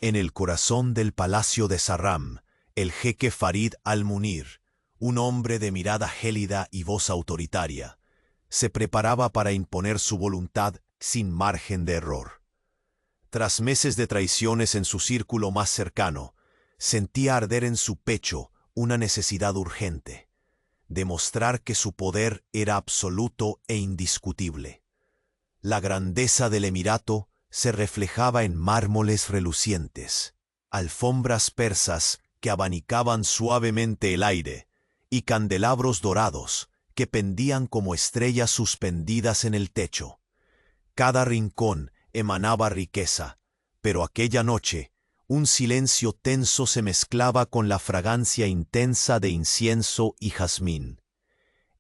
En el corazón del palacio de Sarram, el jeque Farid al-Munir, un hombre de mirada gélida y voz autoritaria, se preparaba para imponer su voluntad sin margen de error. Tras meses de traiciones en su círculo más cercano, sentía arder en su pecho una necesidad urgente: demostrar que su poder era absoluto e indiscutible. La grandeza del emirato se reflejaba en mármoles relucientes, alfombras persas que abanicaban suavemente el aire y candelabros dorados que pendían como estrellas suspendidas en el techo. Cada rincón emanaba riqueza, pero aquella noche un silencio tenso se mezclaba con la fragancia intensa de incienso y jazmín.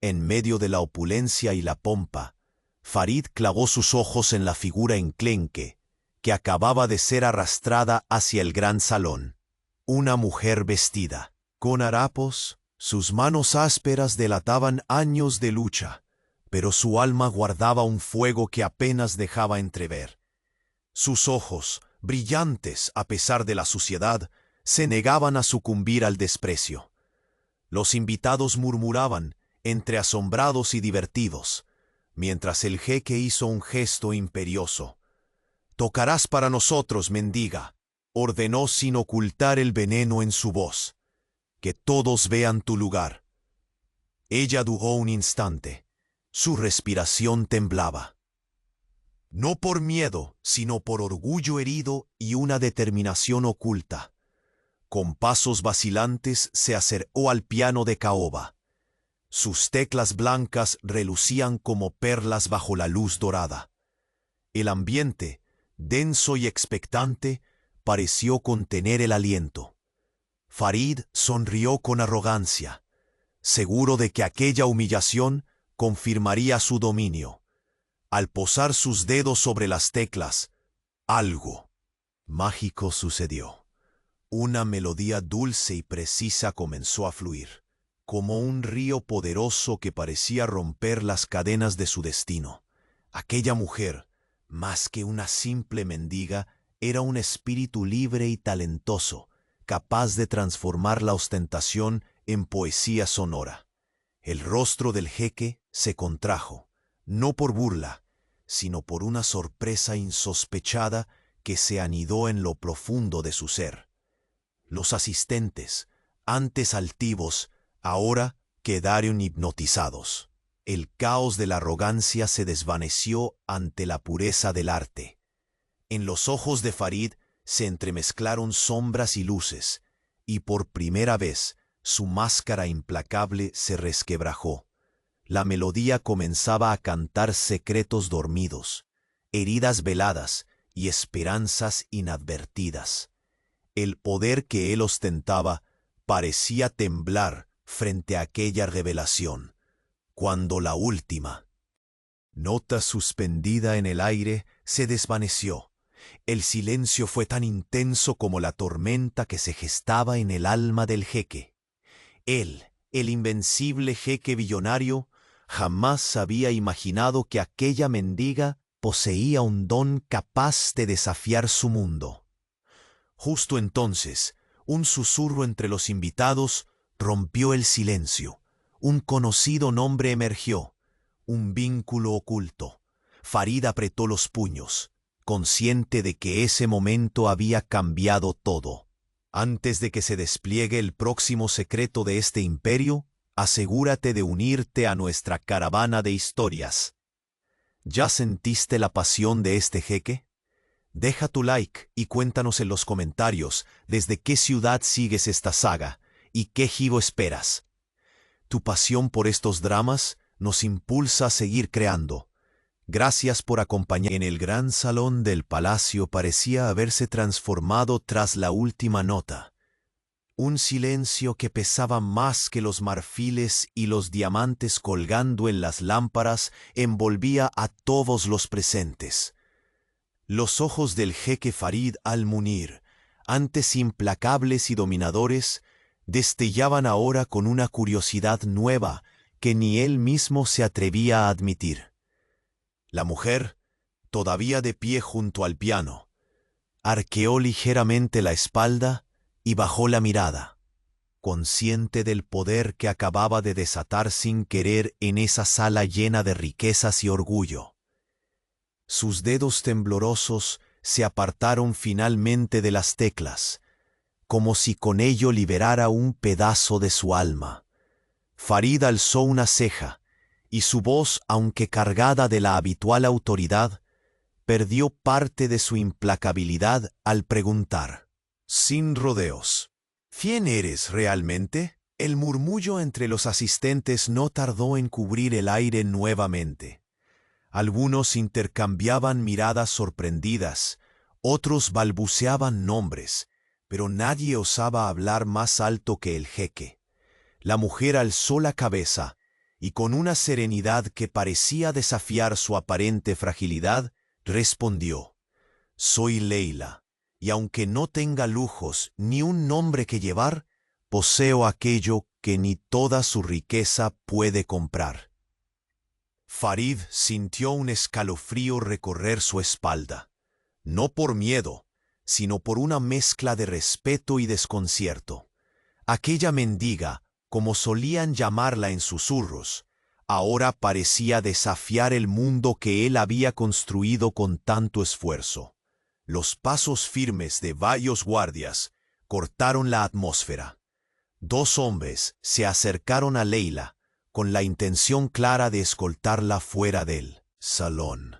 En medio de la opulencia y la pompa, Farid clavó sus ojos en la figura enclenque que acababa de ser arrastrada hacia el gran salón. Una mujer vestida, con harapos, sus manos ásperas delataban años de lucha, pero su alma guardaba un fuego que apenas dejaba entrever. Sus ojos, brillantes a pesar de la suciedad, se negaban a sucumbir al desprecio. Los invitados murmuraban, entre asombrados y divertidos, mientras el jeque hizo un gesto imperioso. «Tocarás para nosotros, mendiga», ordenó sin ocultar el veneno en su voz. «Que todos vean tu lugar». Ella dudó un instante. Su respiración temblaba. No por miedo, sino por orgullo herido y una determinación oculta. Con pasos vacilantes se acercó al piano de caoba. Sus teclas blancas relucían como perlas bajo la luz dorada. El ambiente, denso y expectante, pareció contener el aliento. Farid sonrió con arrogancia, seguro de que aquella humillación confirmaría su dominio. Al posar sus dedos sobre las teclas, algo mágico sucedió. Una melodía dulce y precisa comenzó a fluir, como un río poderoso que parecía romper las cadenas de su destino. Aquella mujer, más que una simple mendiga, era un espíritu libre y talentoso, capaz de transformar la ostentación en poesía sonora. El rostro del jeque se contrajo, no por burla, sino por una sorpresa insospechada que se anidó en lo profundo de su ser. Los asistentes, antes altivos, ahora quedaron hipnotizados. El caos de la arrogancia se desvaneció ante la pureza del arte. En los ojos de Farid se entremezclaron sombras y luces, y por primera vez su máscara implacable se resquebrajó. La melodía comenzaba a cantar secretos dormidos, heridas veladas y esperanzas inadvertidas. El poder que él ostentaba parecía temblar frente a aquella revelación, cuando la última nota suspendida en el aire se desvaneció. El silencio fue tan intenso como la tormenta que se gestaba en el alma del jeque. Él, el invencible jeque billonario, jamás había imaginado que aquella mendiga poseía un don capaz de desafiar su mundo. Justo entonces, un susurro entre los invitados rompió el silencio. Un conocido nombre emergió, un vínculo oculto. Farid apretó los puños, consciente de que ese momento había cambiado todo. Antes de que se despliegue el próximo secreto de este imperio, asegúrate de unirte a nuestra caravana de historias. ¿Ya sentiste la pasión de este jeque? Deja tu like y cuéntanos en los comentarios desde qué ciudad sigues esta saga y qué giro esperas. Tu pasión por estos dramas nos impulsa a seguir creando. Gracias por acompañarnos. En el gran salón del palacio parecía haberse transformado tras la última nota. Un silencio que pesaba más que los marfiles y los diamantes colgando en las lámparas envolvía a todos los presentes. Los ojos del jeque Farid al-Munir, antes implacables y dominadores, destellaban ahora con una curiosidad nueva que ni él mismo se atrevía a admitir. La mujer, todavía de pie junto al piano, arqueó ligeramente la espalda y bajó la mirada, consciente del poder que acababa de desatar sin querer en esa sala llena de riquezas y orgullo. Sus dedos temblorosos se apartaron finalmente de las teclas, como si con ello liberara un pedazo de su alma. Farid alzó una ceja, y su voz, aunque cargada de la habitual autoridad, perdió parte de su implacabilidad al preguntar, sin rodeos: ¿Quién eres realmente? El murmullo entre los asistentes no tardó en cubrir el aire nuevamente. Algunos intercambiaban miradas sorprendidas, otros balbuceaban nombres, pero nadie osaba hablar más alto que el jeque. La mujer alzó la cabeza, y con una serenidad que parecía desafiar su aparente fragilidad, respondió: «Soy Leila, y aunque no tenga lujos ni un nombre que llevar, poseo aquello que ni toda su riqueza puede comprar». Farid sintió un escalofrío recorrer su espalda, no por miedo, sino por una mezcla de respeto y desconcierto. Aquella mendiga, como solían llamarla en susurros, ahora parecía desafiar el mundo que él había construido con tanto esfuerzo. Los pasos firmes de varios guardias cortaron la atmósfera. Dos hombres se acercaron a Leila con la intención clara de escoltarla fuera del salón.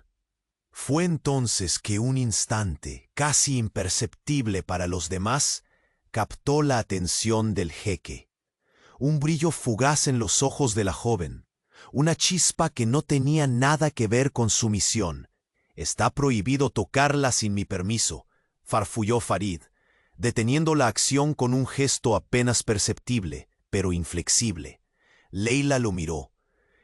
Fue entonces que un instante, casi imperceptible para los demás, captó la atención del jeque. Un brillo fugaz en los ojos de la joven, una chispa que no tenía nada que ver con su misión. «Está prohibido tocarla sin mi permiso», farfulló Farid, deteniendo la acción con un gesto apenas perceptible, pero inflexible. Leila lo miró,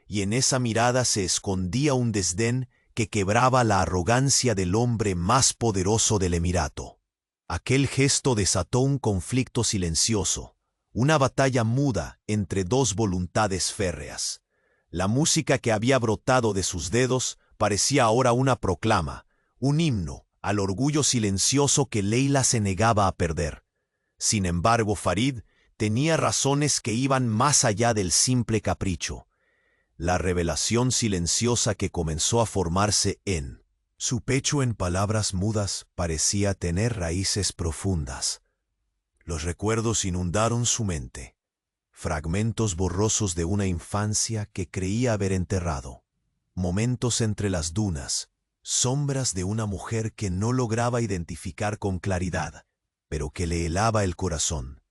y en esa mirada se escondía un desdén que quebraba la arrogancia del hombre más poderoso del emirato. Aquel gesto desató un conflicto silencioso, una batalla muda entre dos voluntades férreas. La música que había brotado de sus dedos parecía ahora una proclama, un himno al orgullo silencioso que Leila se negaba a perder. Sin embargo, Farid tenía razones que iban más allá del simple capricho. La revelación silenciosa que comenzó a formarse en su pecho en palabras mudas parecía tener raíces profundas. Los recuerdos inundaron su mente, fragmentos borrosos de una infancia que creía haber enterrado, momentos entre las dunas, sombras de una mujer que no lograba identificar con claridad, pero que le helaba el corazón.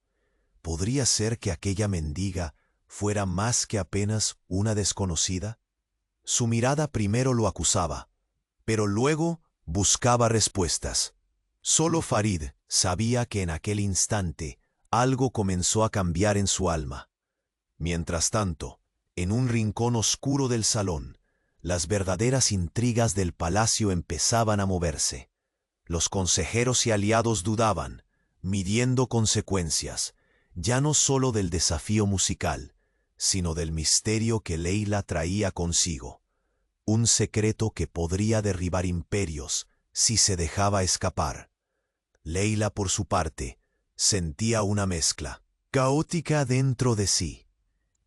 ¿Podría ser que aquella mendiga fuera más que apenas una desconocida? Su mirada primero lo acusaba, pero luego buscaba respuestas. Solo Farid sabía que en aquel instante algo comenzó a cambiar en su alma. Mientras tanto, en un rincón oscuro del salón, las verdaderas intrigas del palacio empezaban a moverse. Los consejeros y aliados dudaban, midiendo consecuencias, ya no solo del desafío musical, sino del misterio que Leila traía consigo. Un secreto que podría derribar imperios si se dejaba escapar. Leila, por su parte, sentía una mezcla caótica dentro de sí.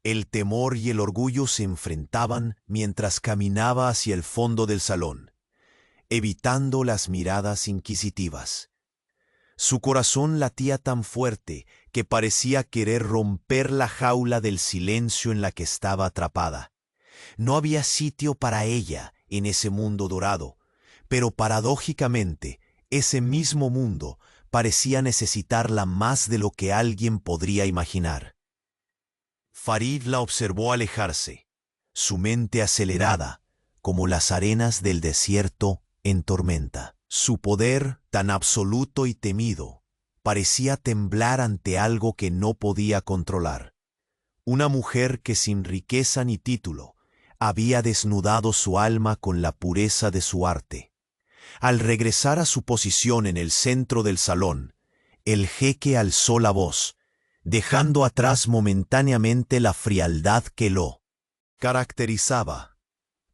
El temor y el orgullo se enfrentaban mientras caminaba hacia el fondo del salón, evitando las miradas inquisitivas. Su corazón latía tan fuerte que parecía querer romper la jaula del silencio en la que estaba atrapada. No había sitio para ella en ese mundo dorado, pero paradójicamente, ese mismo mundo parecía necesitarla más de lo que alguien podría imaginar. Farid la observó alejarse, su mente acelerada, como las arenas del desierto en tormenta. Su poder, tan absoluto y temido, parecía temblar ante algo que no podía controlar. Una mujer que sin riqueza ni título había desnudado su alma con la pureza de su arte. Al regresar a su posición en el centro del salón, el jeque alzó la voz, dejando atrás momentáneamente la frialdad que lo caracterizaba.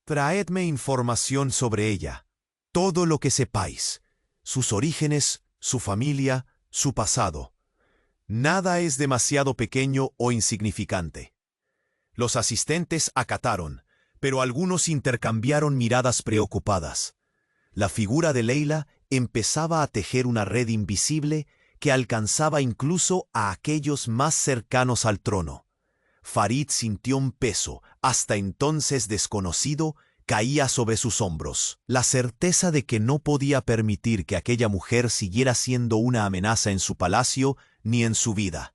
«Traedme información sobre ella, todo lo que sepáis, sus orígenes, su familia, su pasado. Nada es demasiado pequeño o insignificante. Los asistentes acataron, pero algunos intercambiaron miradas preocupadas. La figura de Leila empezaba a tejer una red invisible que alcanzaba incluso a aquellos más cercanos al trono. Farid sintió un peso, hasta entonces desconocido, caía sobre sus hombros. La certeza de que no podía permitir que aquella mujer siguiera siendo una amenaza en su palacio ni en su vida.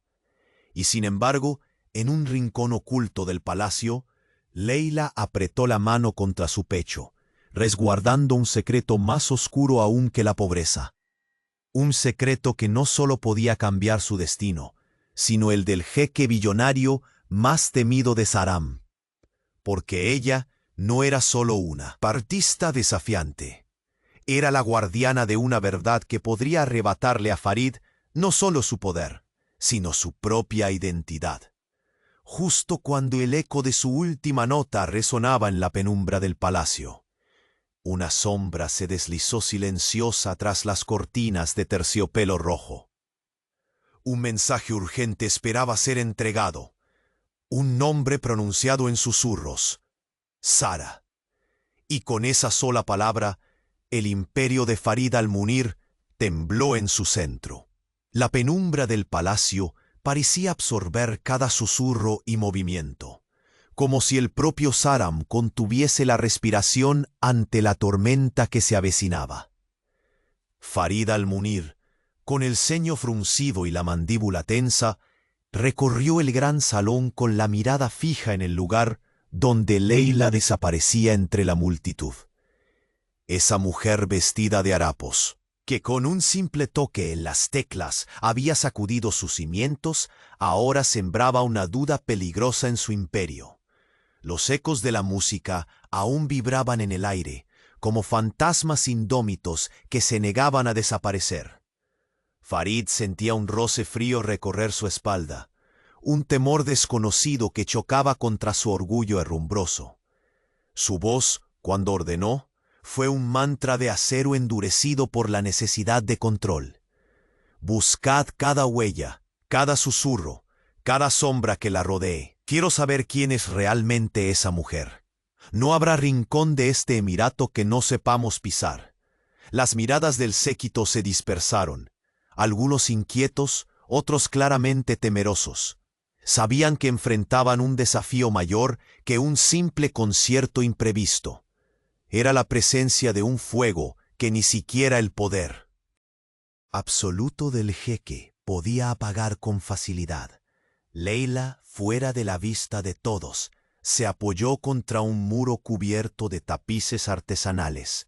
Y sin embargo, en un rincón oculto del palacio, Leila apretó la mano contra su pecho, resguardando un secreto más oscuro aún que la pobreza. Un secreto que no solo podía cambiar su destino, sino el del jeque billonario más temido de Saram. Porque ella no era solo una partista desafiante. Era la guardiana de una verdad que podría arrebatarle a Farid no solo su poder, sino su propia identidad. Justo cuando el eco de su última nota resonaba en la penumbra del palacio, una sombra se deslizó silenciosa tras las cortinas de terciopelo rojo. Un mensaje urgente esperaba ser entregado. Un nombre pronunciado en susurros: Sara. Y con esa sola palabra, el imperio de Farid al-Munir tembló en su centro. La penumbra del palacio parecía absorber cada susurro y movimiento, como si el propio Saram contuviese la respiración ante la tormenta que se avecinaba. Farid al-Munir, con el ceño fruncido y la mandíbula tensa, recorrió el gran salón con la mirada fija en el lugar donde Leila desaparecía entre la multitud. Esa mujer vestida de harapos, que con un simple toque en las teclas había sacudido sus cimientos, ahora sembraba una duda peligrosa en su imperio. Los ecos de la música aún vibraban en el aire, como fantasmas indómitos que se negaban a desaparecer. Farid sentía un roce frío recorrer su espalda, un temor desconocido que chocaba contra su orgullo herrumbroso. Su voz, cuando ordenó, fue un mantra de acero endurecido por la necesidad de control. Buscad cada huella, cada susurro, cada sombra que la rodee. Quiero saber quién es realmente esa mujer. No habrá rincón de este emirato que no sepamos pisar. Las miradas del séquito se dispersaron, algunos inquietos, otros claramente temerosos. Sabían que enfrentaban un desafío mayor que un simple concierto imprevisto. Era la presencia de un fuego que ni siquiera el poder absoluto del jeque podía apagar con facilidad. Leila, fuera de la vista de todos, se apoyó contra un muro cubierto de tapices artesanales.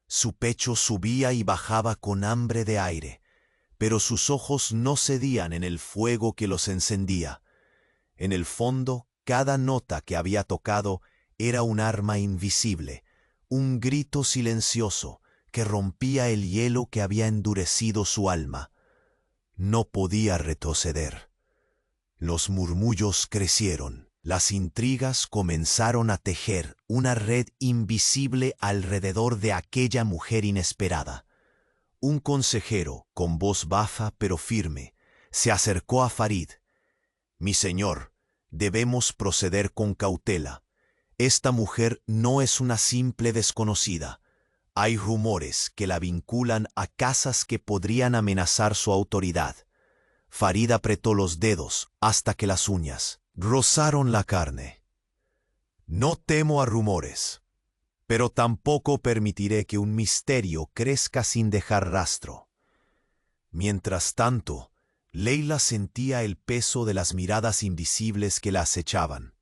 Su pecho subía y bajaba con hambre de aire, pero sus ojos no cedían en el fuego que los encendía. En el fondo, cada nota que había tocado era un arma invisible, un grito silencioso que rompía el hielo que había endurecido su alma. No podía retroceder. Los murmullos crecieron. Las intrigas comenzaron a tejer una red invisible alrededor de aquella mujer inesperada. Un consejero, con voz baja pero firme, se acercó a Farid. «Mi señor, debemos proceder con cautela. Esta mujer no es una simple desconocida. Hay rumores que la vinculan a casas que podrían amenazar su autoridad». Farid apretó los dedos hasta que las uñas rozaron la carne. «No temo a rumores, pero tampoco permitiré que un misterio crezca sin dejar rastro». Mientras tanto, Leila sentía el peso de las miradas invisibles que la acechaban.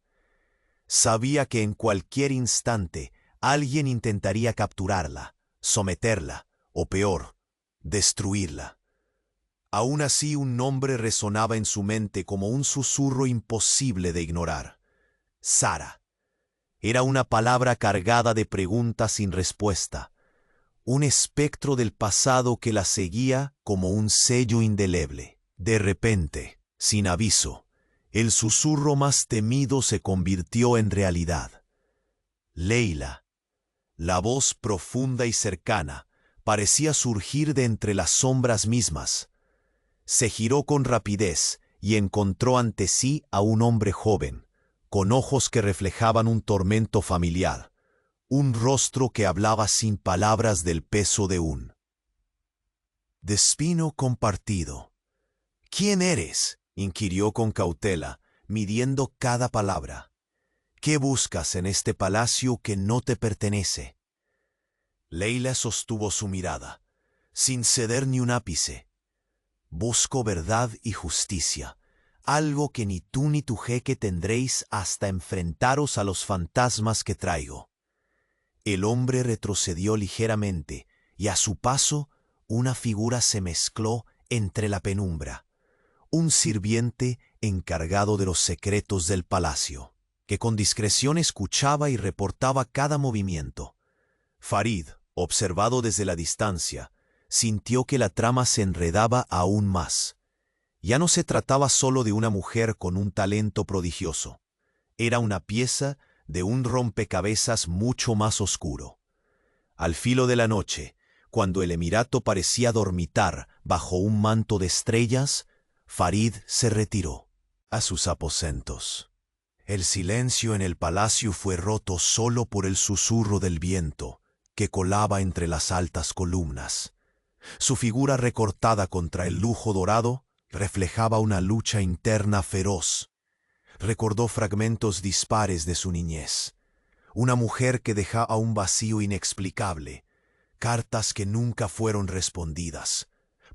Sabía que en cualquier instante alguien intentaría capturarla, someterla, o peor, destruirla. Aún así, un nombre resonaba en su mente como un susurro imposible de ignorar. Sara. Era una palabra cargada de preguntas sin respuesta, un espectro del pasado que la seguía como un sello indeleble. De repente, sin aviso, el susurro más temido se convirtió en realidad. Leila. La voz profunda y cercana parecía surgir de entre las sombras mismas. Se giró con rapidez y encontró ante sí a un hombre joven, con ojos que reflejaban un tormento familiar, un rostro que hablaba sin palabras del peso de un destino compartido. ¿Quién eres?, inquirió con cautela, midiendo cada palabra. ¿Qué buscas en este palacio que no te pertenece? Leila sostuvo su mirada, sin ceder ni un ápice. Busco verdad y justicia, algo que ni tú ni tu jeque tendréis hasta enfrentaros a los fantasmas que traigo. El hombre retrocedió ligeramente, y a su paso una figura se mezcló entre la penumbra. Un sirviente encargado de los secretos del palacio, que con discreción escuchaba y reportaba cada movimiento. Farid, observado desde la distancia, sintió que la trama se enredaba aún más. Ya no se trataba solo de una mujer con un talento prodigioso. Era una pieza de un rompecabezas mucho más oscuro. Al filo de la noche, cuando el emirato parecía dormitar bajo un manto de estrellas, Farid se retiró a sus aposentos. El silencio en el palacio fue roto solo por el susurro del viento que colaba entre las altas columnas. Su figura recortada contra el lujo dorado reflejaba una lucha interna feroz. Recordó fragmentos dispares de su niñez. Una mujer que dejaba un vacío inexplicable, cartas que nunca fueron respondidas,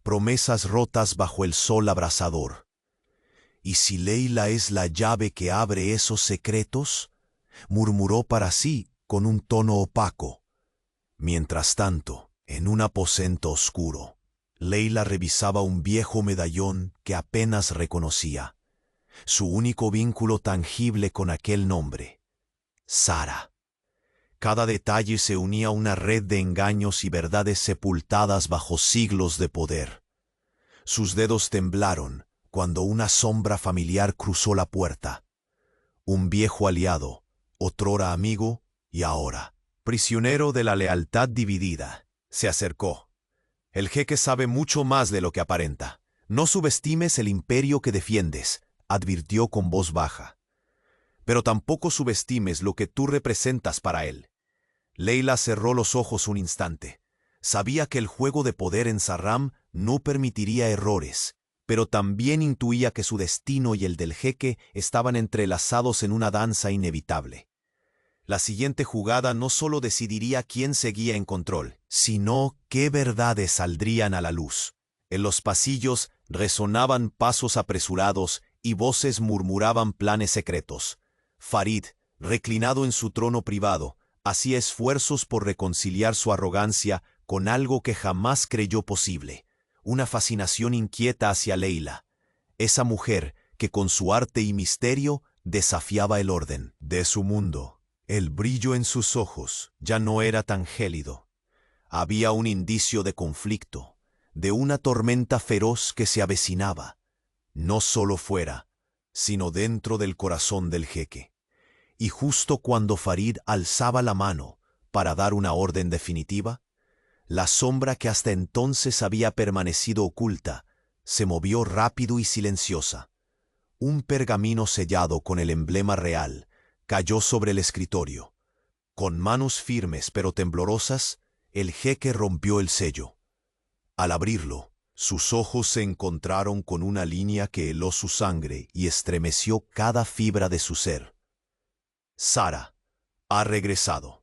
promesas rotas bajo el sol abrasador. ¿Y si Leila es la llave que abre esos secretos?, murmuró para sí con un tono opaco. Mientras tanto, en un aposento oscuro, Leila revisaba un viejo medallón que apenas reconocía. Su único vínculo tangible con aquel nombre, Sara. Cada detalle se unía a una red de engaños y verdades sepultadas bajo siglos de poder. Sus dedos temblaron cuando una sombra familiar cruzó la puerta. Un viejo aliado, otrora amigo y ahora prisionero de la lealtad dividida, se acercó. El jeque sabe mucho más de lo que aparenta. No subestimes el imperio que defiendes, advirtió con voz baja. Pero tampoco subestimes lo que tú representas para él. Leila cerró los ojos un instante. Sabía que el juego de poder en Saram no permitiría errores, pero también intuía que su destino y el del jeque estaban entrelazados en una danza inevitable. La siguiente jugada no solo decidiría quién seguía en control, sino qué verdades saldrían a la luz. En los pasillos resonaban pasos apresurados y voces murmuraban planes secretos. Farid, reclinado en su trono privado, hacía esfuerzos por reconciliar su arrogancia con algo que jamás creyó posible, una fascinación inquieta hacia Leila, esa mujer que con su arte y misterio desafiaba el orden de su mundo. El brillo en sus ojos ya no era tan gélido. Había un indicio de conflicto, de una tormenta feroz que se avecinaba, no solo fuera, sino dentro del corazón del jeque. Y justo cuando Farid alzaba la mano para dar una orden definitiva, la sombra que hasta entonces había permanecido oculta se movió rápido y silenciosa. Un pergamino sellado con el emblema real cayó sobre el escritorio. Con manos firmes pero temblorosas, el jeque rompió el sello. Al abrirlo, sus ojos se encontraron con una línea que heló su sangre y estremeció cada fibra de su ser. Sara ha regresado.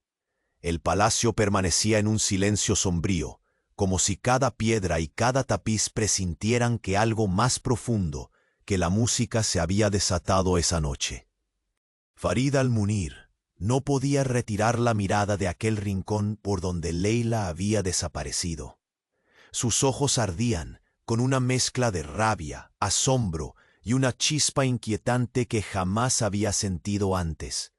El palacio permanecía en un silencio sombrío, como si cada piedra y cada tapiz presintieran que algo más profundo que la música se había desatado esa noche. Farid al-Munir no podía retirar la mirada de aquel rincón por donde Leila había desaparecido. Sus ojos ardían con una mezcla de rabia, asombro y una chispa inquietante que jamás había sentido antes.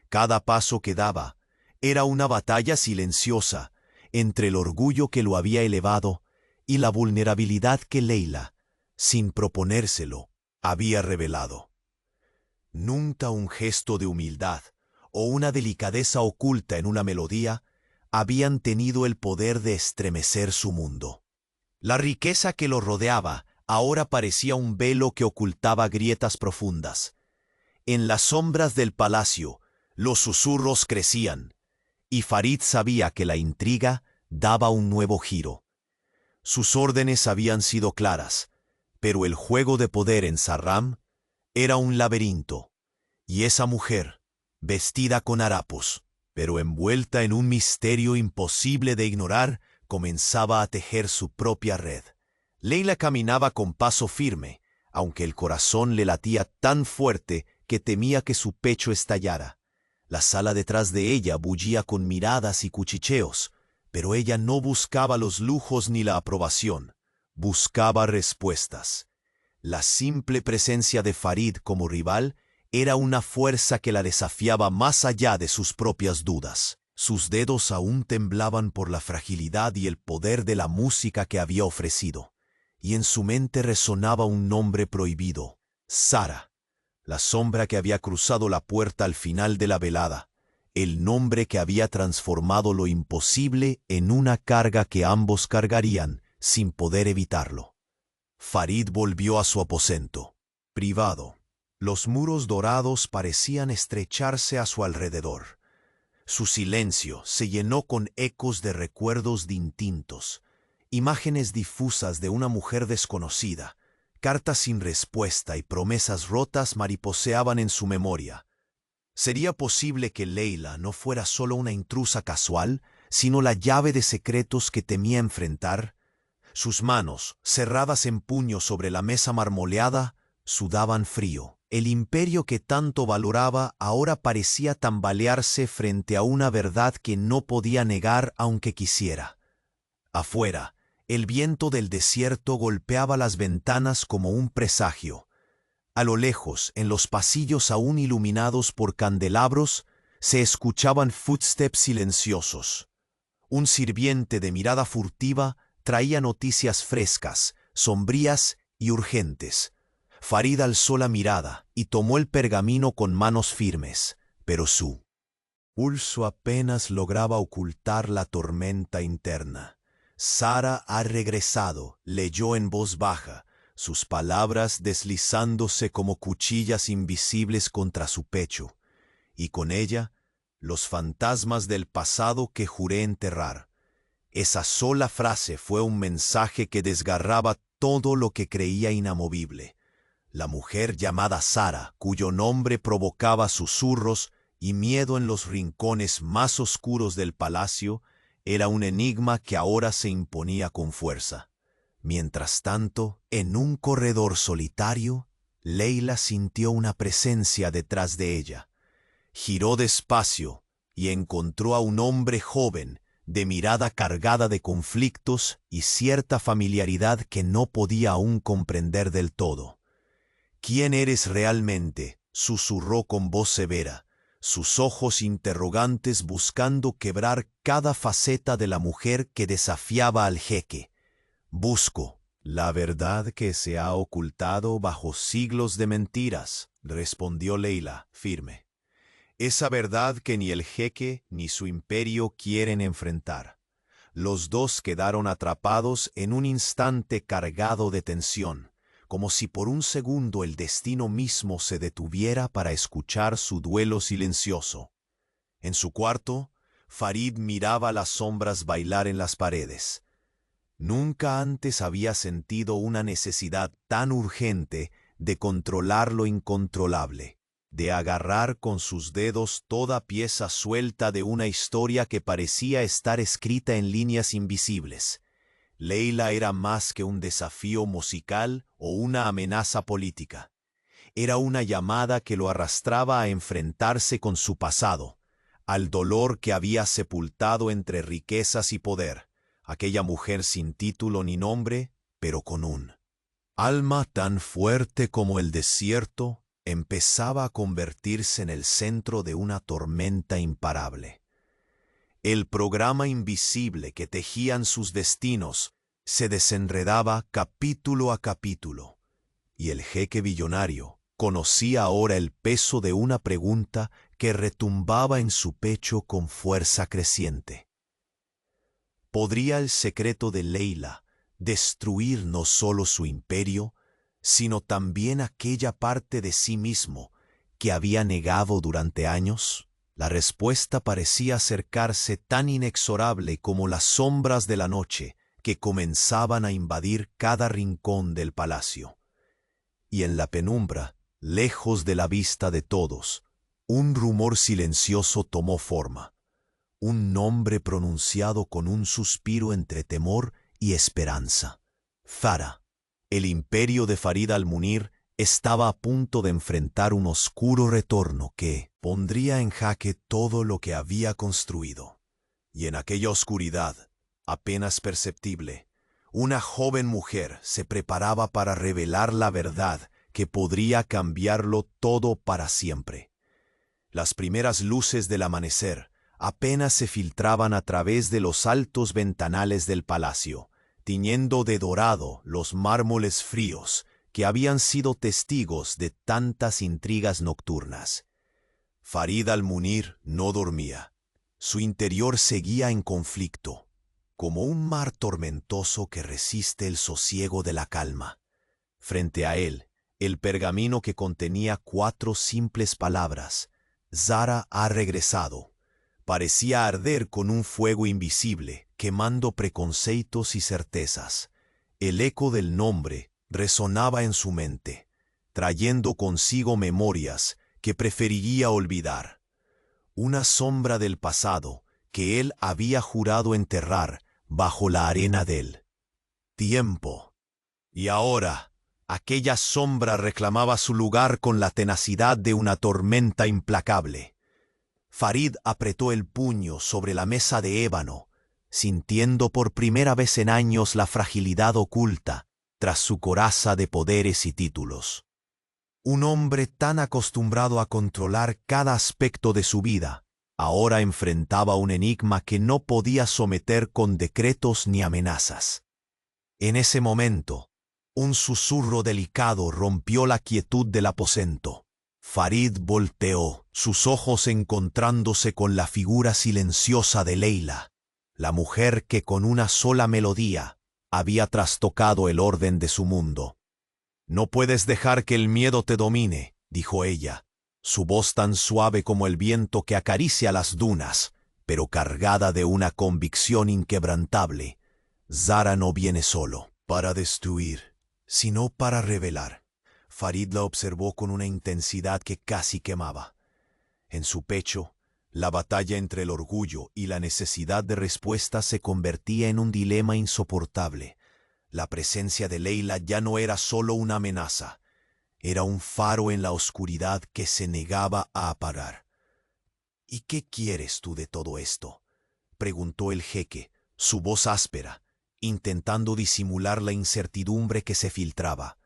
Cada paso que daba era una batalla silenciosa entre el orgullo que lo había elevado y la vulnerabilidad que Leila, sin proponérselo, había revelado. Nunca un gesto de humildad o una delicadeza oculta en una melodía habían tenido el poder de estremecer su mundo. La riqueza que lo rodeaba ahora parecía un velo que ocultaba grietas profundas. En las sombras del palacio, los susurros crecían, y Farid sabía que la intriga daba un nuevo giro. Sus órdenes habían sido claras, pero el juego de poder en Saram era un laberinto, y esa mujer, vestida con harapos, pero envuelta en un misterio imposible de ignorar, comenzaba a tejer su propia red. Leila caminaba con paso firme, aunque el corazón le latía tan fuerte que temía que su pecho estallara. La sala detrás de ella bullía con miradas y cuchicheos, pero ella no buscaba los lujos ni la aprobación, buscaba respuestas. La simple presencia de Farid como rival era una fuerza que la desafiaba más allá de sus propias dudas. Sus dedos aún temblaban por la fragilidad y el poder de la música que había ofrecido, y en su mente resonaba un nombre prohibido: Sara, la sombra que había cruzado la puerta al final de la velada, el nombre que había transformado lo imposible en una carga que ambos cargarían sin poder evitarlo. Farid volvió a su aposento, privado. Los muros dorados parecían estrecharse a su alrededor. Su silencio se llenó con ecos de recuerdos distintos, imágenes difusas de una mujer desconocida, cartas sin respuesta y promesas rotas mariposeaban en su memoria. ¿Sería posible que Leila no fuera solo una intrusa casual, sino la llave de secretos que temía enfrentar? Sus manos, cerradas en puños sobre la mesa marmoleada, sudaban frío. El imperio que tanto valoraba ahora parecía tambalearse frente a una verdad que no podía negar aunque quisiera. Afuera, el viento del desierto golpeaba las ventanas como un presagio. A lo lejos, en los pasillos aún iluminados por candelabros, se escuchaban footsteps silenciosos. Un sirviente de mirada furtiva traía noticias frescas, sombrías y urgentes. Farid alzó la mirada y tomó el pergamino con manos firmes, pero su pulso apenas lograba ocultar la tormenta interna. Sara ha regresado, leyó en voz baja, sus palabras deslizándose como cuchillas invisibles contra su pecho, y con ella los fantasmas del pasado que juré enterrar. Esa sola frase fue un mensaje que desgarraba todo lo que creía inamovible. La mujer llamada Sara, cuyo nombre provocaba susurros y miedo en los rincones más oscuros del palacio, era un enigma que ahora se imponía con fuerza. Mientras tanto, en un corredor solitario, Leila sintió una presencia detrás de ella. Giró despacio y encontró a un hombre joven, de mirada cargada de conflictos y cierta familiaridad que no podía aún comprender del todo. «¿Quién eres realmente?», susurró con voz severa, sus ojos interrogantes buscando quebrar cada faceta de la mujer que desafiaba al jeque. «Busco la verdad que se ha ocultado bajo siglos de mentiras», respondió Leila, firme. «Esa verdad que ni el jeque ni su imperio quieren enfrentar». Los dos quedaron atrapados en un instante cargado de tensión, como si por un segundo el destino mismo se detuviera para escuchar su duelo silencioso. En su cuarto, Farid miraba las sombras bailar en las paredes. Nunca antes había sentido una necesidad tan urgente de controlar lo incontrolable, de agarrar con sus dedos toda pieza suelta de una historia que parecía estar escrita en líneas invisibles. Leila era más que un desafío musical o una amenaza política. Era una llamada que lo arrastraba a enfrentarse con su pasado, al dolor que había sepultado entre riquezas y poder, aquella mujer sin título ni nombre, pero con un alma tan fuerte como el desierto, empezaba a convertirse en el centro de una tormenta imparable. El programa invisible que tejían sus destinos se desenredaba capítulo a capítulo, y el jeque billonario conocía ahora el peso de una pregunta que retumbaba en su pecho con fuerza creciente. ¿Podría el secreto de Leila destruir no solo su imperio, sino también aquella parte de sí mismo que había negado durante años? La respuesta parecía acercarse tan inexorable como las sombras de la noche que comenzaban a invadir cada rincón del palacio. Y en la penumbra, lejos de la vista de todos, un rumor silencioso tomó forma. Un nombre pronunciado con un suspiro entre temor y esperanza. Zara. El imperio de Farid al-Munir estaba a punto de enfrentar un oscuro retorno que pondría en jaque todo lo que había construido. Y en aquella oscuridad, apenas perceptible, una joven mujer se preparaba para revelar la verdad que podría cambiarlo todo para siempre. Las primeras luces del amanecer apenas se filtraban a través de los altos ventanales del palacio, tiñendo de dorado los mármoles fríos que habían sido testigos de tantas intrigas nocturnas. Farid al-Munir no dormía. Su interior seguía en conflicto, como un mar tormentoso que resiste el sosiego de la calma. Frente a él, el pergamino que contenía 4 simples palabras: Zara ha regresado, parecía arder con un fuego invisible, quemando preconceitos y certezas. El eco del nombre resonaba en su mente, trayendo consigo memorias que preferiría olvidar. Una sombra del pasado que él había jurado enterrar bajo la arena del tiempo. Y ahora, aquella sombra reclamaba su lugar con la tenacidad de una tormenta implacable. Farid apretó el puño sobre la mesa de ébano, sintiendo por primera vez en años la fragilidad oculta tras su coraza de poderes y títulos. Un hombre tan acostumbrado a controlar cada aspecto de su vida, ahora enfrentaba un enigma que no podía someter con decretos ni amenazas. En ese momento, un susurro delicado rompió la quietud del aposento. Farid volteó, sus ojos encontrándose con la figura silenciosa de Leila, la mujer que con una sola melodía había trastocado el orden de su mundo. «No puedes dejar que el miedo te domine», dijo ella, su voz tan suave como el viento que acaricia las dunas, pero cargada de una convicción inquebrantable. «Zara no viene solo para destruir, sino para revelar». Farid la observó con una intensidad que casi quemaba. En su pecho, la batalla entre el orgullo y la necesidad de respuesta se convertía en un dilema insoportable. La presencia de Leila ya no era solo una amenaza, era un faro en la oscuridad que se negaba a apagar. «¿Y qué quieres tú de todo esto?», preguntó el jeque, su voz áspera, intentando disimular la incertidumbre que se filtraba.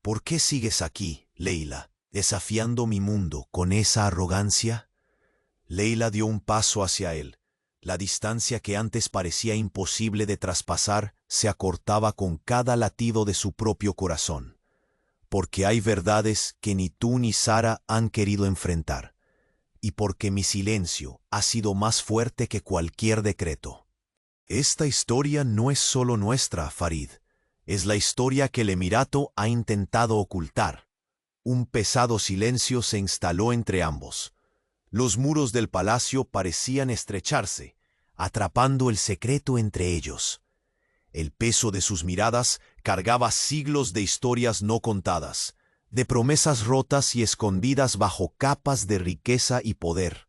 «¿Por qué sigues aquí, Leila, desafiando mi mundo con esa arrogancia?» Leila dio un paso hacia él. La distancia que antes parecía imposible de traspasar se acortaba con cada latido de su propio corazón. «Porque hay verdades que ni tú ni Zara han querido enfrentar, y porque mi silencio ha sido más fuerte que cualquier decreto». «Esta historia no es solo nuestra, Farid. Es la historia que el Emirato ha intentado ocultar». Un pesado silencio se instaló entre ambos. Los muros del palacio parecían estrecharse, atrapando el secreto entre ellos. El peso de sus miradas cargaba siglos de historias no contadas, de promesas rotas y escondidas bajo capas de riqueza y poder.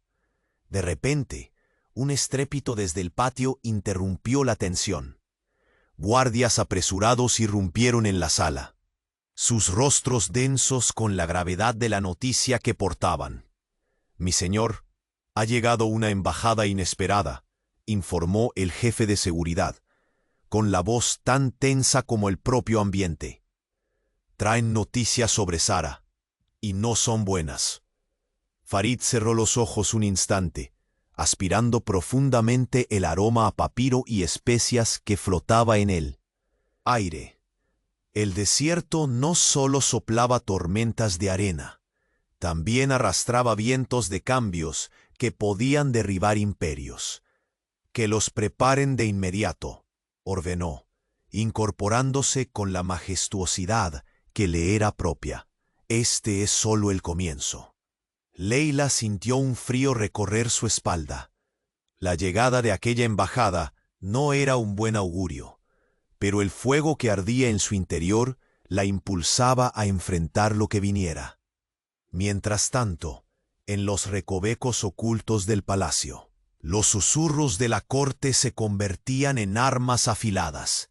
De repente, un estrépito desde el patio interrumpió la tensión. Guardias apresurados irrumpieron en la sala, sus rostros densos con la gravedad de la noticia que portaban. «Mi señor, ha llegado una embajada inesperada», informó el jefe de seguridad, con la voz tan tensa como el propio ambiente. «Traen noticias sobre Zara, y no son buenas». Farid cerró los ojos un instante, aspirando profundamente el aroma a papiro y especias que flotaba en el aire. El desierto no solo soplaba tormentas de arena, también arrastraba vientos de cambios que podían derribar imperios. Que los preparen de inmediato, ordenó, incorporándose con la majestuosidad que le era propia. Este es solo el comienzo. Leila sintió un frío recorrer su espalda. La llegada de aquella embajada no era un buen augurio, pero el fuego que ardía en su interior la impulsaba a enfrentar lo que viniera. Mientras tanto, en los recovecos ocultos del palacio, los susurros de la corte se convertían en armas afiladas,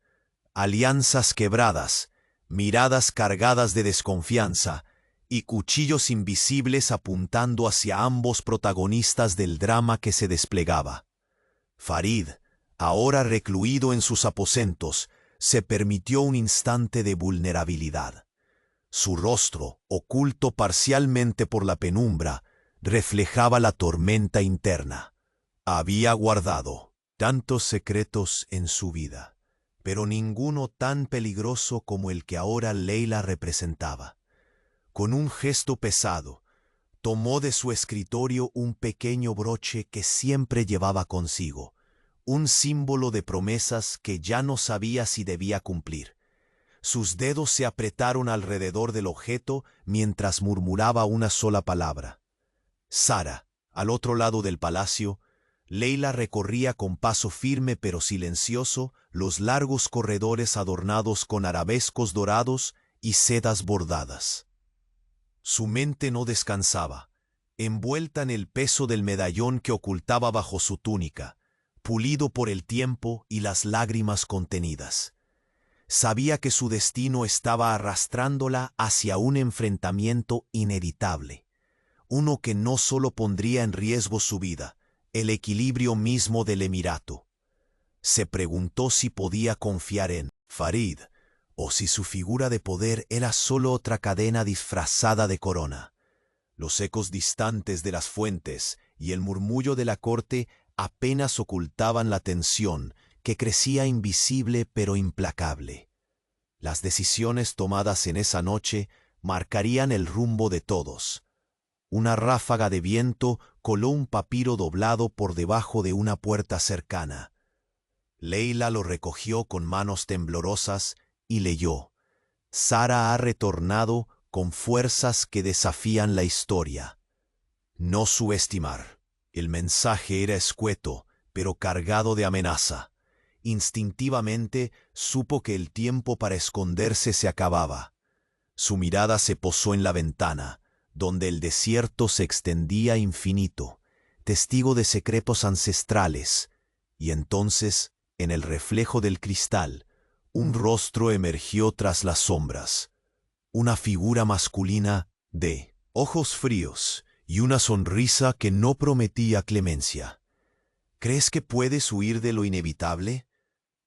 alianzas quebradas, miradas cargadas de desconfianza y cuchillos invisibles apuntando hacia ambos protagonistas del drama que se desplegaba. Farid, ahora recluido en sus aposentos, se permitió un instante de vulnerabilidad. Su rostro, oculto parcialmente por la penumbra, reflejaba la tormenta interna. Había guardado tantos secretos en su vida, pero ninguno tan peligroso como el que ahora Leila representaba. Con un gesto pesado, tomó de su escritorio un pequeño broche que siempre llevaba consigo, un símbolo de promesas que ya no sabía si debía cumplir. Sus dedos se apretaron alrededor del objeto mientras murmuraba una sola palabra. Sara, al otro lado del palacio, Leila recorría con paso firme pero silencioso los largos corredores adornados con arabescos dorados y sedas bordadas. Su mente no descansaba, envuelta en el peso del medallón que ocultaba bajo su túnica, pulido por el tiempo y las lágrimas contenidas. Sabía que su destino estaba arrastrándola hacia un enfrentamiento inevitable, uno que no solo pondría en riesgo su vida, el equilibrio mismo del emirato. Se preguntó si podía confiar en Farid, o si su figura de poder era solo otra cadena disfrazada de corona. Los ecos distantes de las fuentes y el murmullo de la corte apenas ocultaban la tensión que crecía invisible pero implacable. Las decisiones tomadas en esa noche marcarían el rumbo de todos. Una ráfaga de viento coló un papiro doblado por debajo de una puerta cercana. Leila lo recogió con manos temblorosas y leyó: Sara ha retornado con fuerzas que desafían la historia. No subestimar. El mensaje era escueto, pero cargado de amenaza. Instintivamente supo que el tiempo para esconderse se acababa. Su mirada se posó en la ventana, donde el desierto se extendía infinito, testigo de secretos ancestrales, y entonces, en el reflejo del cristal, un rostro emergió tras las sombras. Una figura masculina de ojos fríos y una sonrisa que no prometía clemencia. ¿Crees que puedes huir de lo inevitable?,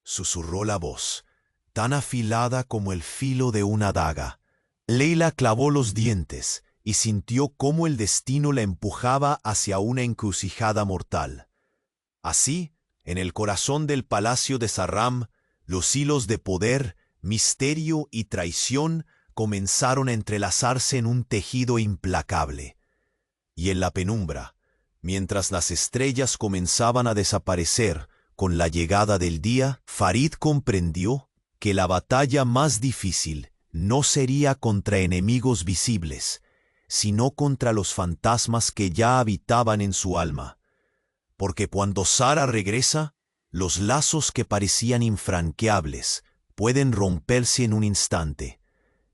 susurró la voz, tan afilada como el filo de una daga. Leila clavó los dientes y sintió cómo el destino la empujaba hacia una encrucijada mortal. Así, en el corazón del palacio de Sarram, los hilos de poder, misterio y traición comenzaron a entrelazarse en un tejido implacable. Y en la penumbra, mientras las estrellas comenzaban a desaparecer con la llegada del día, Farid comprendió que la batalla más difícil no sería contra enemigos visibles, sino contra los fantasmas que ya habitaban en su alma. Porque cuando Sara regresa, los lazos que parecían infranqueables pueden romperse en un instante.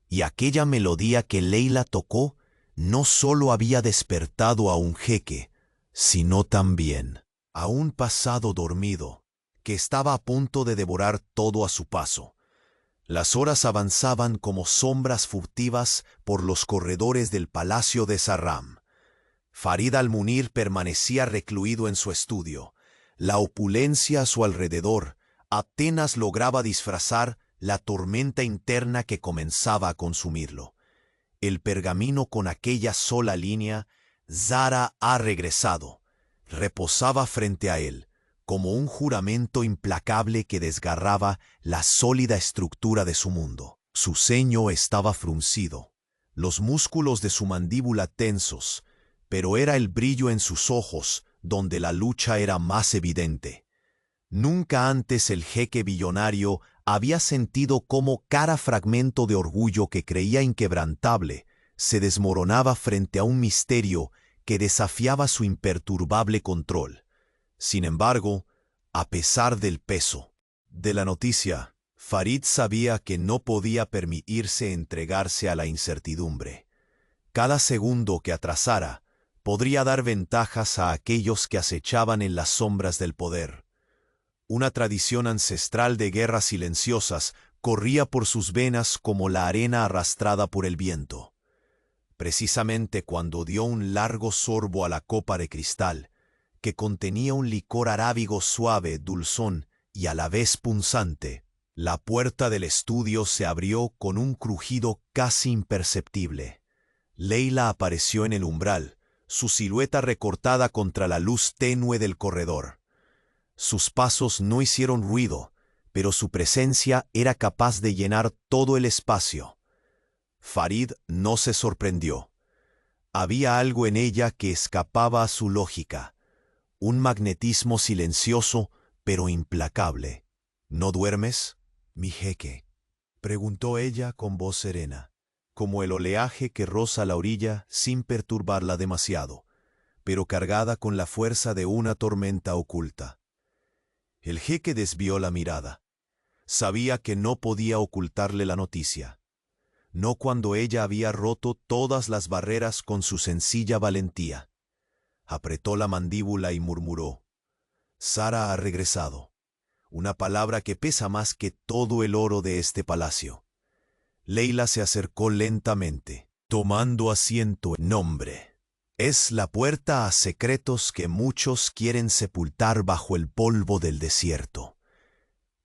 Y aquella melodía que Leila tocó no solo había despertado a un jeque, sino también a un pasado dormido, que estaba a punto de devorar todo a su paso. Las horas avanzaban como sombras furtivas por los corredores del palacio de Sarram. Farid al-Munir permanecía recluido en su estudio. La opulencia a su alrededor apenas lograba disfrazar la tormenta interna que comenzaba a consumirlo. El pergamino con aquella sola línea, Sara ha regresado, reposaba frente a él, como un juramento implacable que desgarraba la sólida estructura de su mundo. Su ceño estaba fruncido, los músculos de su mandíbula tensos, pero era el brillo en sus ojos donde la lucha era más evidente. Nunca antes el jeque billonario había sentido cómo cada fragmento de orgullo que creía inquebrantable se desmoronaba frente a un misterio que desafiaba su imperturbable control. Sin embargo, a pesar del peso de la noticia, Farid sabía que no podía permitirse entregarse a la incertidumbre. Cada segundo que atrasara podría dar ventajas a aquellos que acechaban en las sombras del poder. Una tradición ancestral de guerras silenciosas corría por sus venas como la arena arrastrada por el viento. Precisamente cuando dio un largo sorbo a la copa de cristal, que contenía un licor arábigo suave, dulzón y a la vez punzante, la puerta del estudio se abrió con un crujido casi imperceptible. Leila apareció en el umbral, su silueta recortada contra la luz tenue del corredor. Sus pasos no hicieron ruido, pero su presencia era capaz de llenar todo el espacio. Farid no se sorprendió. Había algo en ella que escapaba a su lógica, un magnetismo silencioso pero implacable. ¿No duermes, mi jeque?, preguntó ella con voz serena, como el oleaje que roza la orilla sin perturbarla demasiado, pero cargada con la fuerza de una tormenta oculta. El jeque desvió la mirada. Sabía que no podía ocultarle la noticia. No cuando ella había roto todas las barreras con su sencilla valentía. Apretó la mandíbula y murmuró: «Sara ha regresado», una palabra que pesa más que todo el oro de este palacio. Leila se acercó lentamente, tomando asiento en nombre. Es la puerta a secretos que muchos quieren sepultar bajo el polvo del desierto.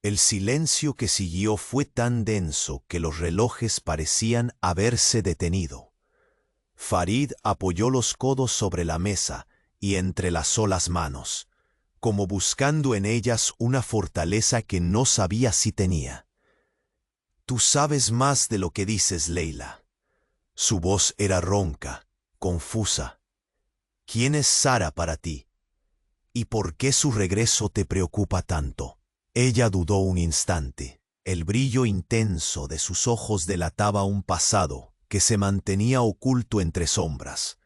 El silencio que siguió fue tan denso que los relojes parecían haberse detenido. Farid apoyó los codos sobre la mesa y entrelazó las manos, como buscando en ellas una fortaleza que no sabía si tenía. «Tú sabes más de lo que dices, Leila». Su voz era ronca, confusa. «¿Quién es Sara para ti? ¿Y por qué su regreso te preocupa tanto?» Ella dudó un instante. El brillo intenso de sus ojos delataba un pasado que se mantenía oculto entre sombras.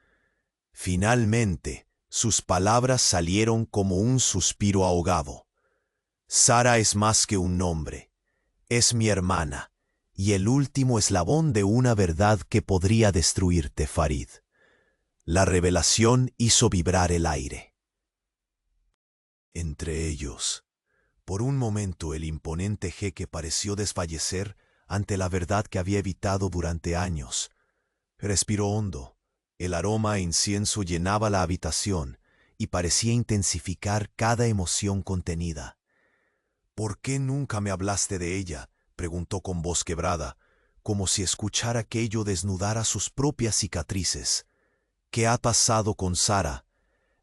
Finalmente, sus palabras salieron como un suspiro ahogado. «Sara es más que un nombre. Es mi hermana, y el último eslabón de una verdad que podría destruirte, Farid». La revelación hizo vibrar el aire. Entre ellos, por un momento el imponente jeque pareció desfallecer ante la verdad que había evitado durante años. Respiró hondo. El aroma a incienso llenaba la habitación y parecía intensificar cada emoción contenida. «¿Por qué nunca me hablaste de ella?», preguntó con voz quebrada, como si escuchar aquello desnudara sus propias cicatrices. «¿Qué ha pasado con Sara?».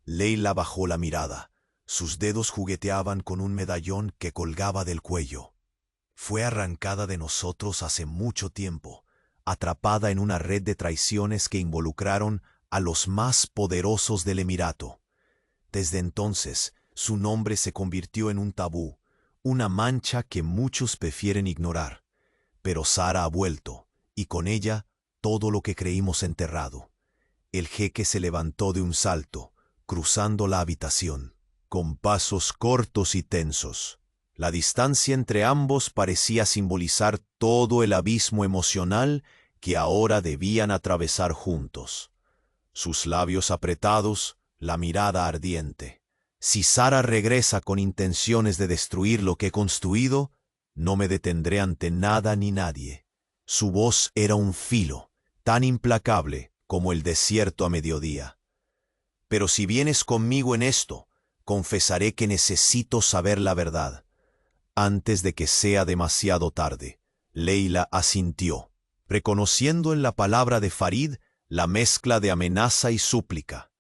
Leila bajó la mirada. Sus dedos jugueteaban con un medallón que colgaba del cuello. «Fue arrancada de nosotros hace mucho tiempo, atrapada en una red de traiciones que involucraron a los más poderosos del Emirato. Desde entonces, su nombre se convirtió en un tabú, una mancha que muchos prefieren ignorar. Pero Sara ha vuelto, y con ella todo lo que creímos enterrado». El jeque se levantó de un salto, cruzando la habitación, con pasos cortos y tensos. La distancia entre ambos parecía simbolizar todo el abismo emocional que ahora debían atravesar juntos. Sus labios apretados, la mirada ardiente. «Si Sara regresa con intenciones de destruir lo que he construido, no me detendré ante nada ni nadie». Su voz era un filo, tan implacable como el desierto a mediodía. «Pero si vienes conmigo en esto, confesaré que necesito saber la verdad, antes de que sea demasiado tarde». Leila asintió, reconociendo en la palabra de Farid la mezcla de amenaza y súplica.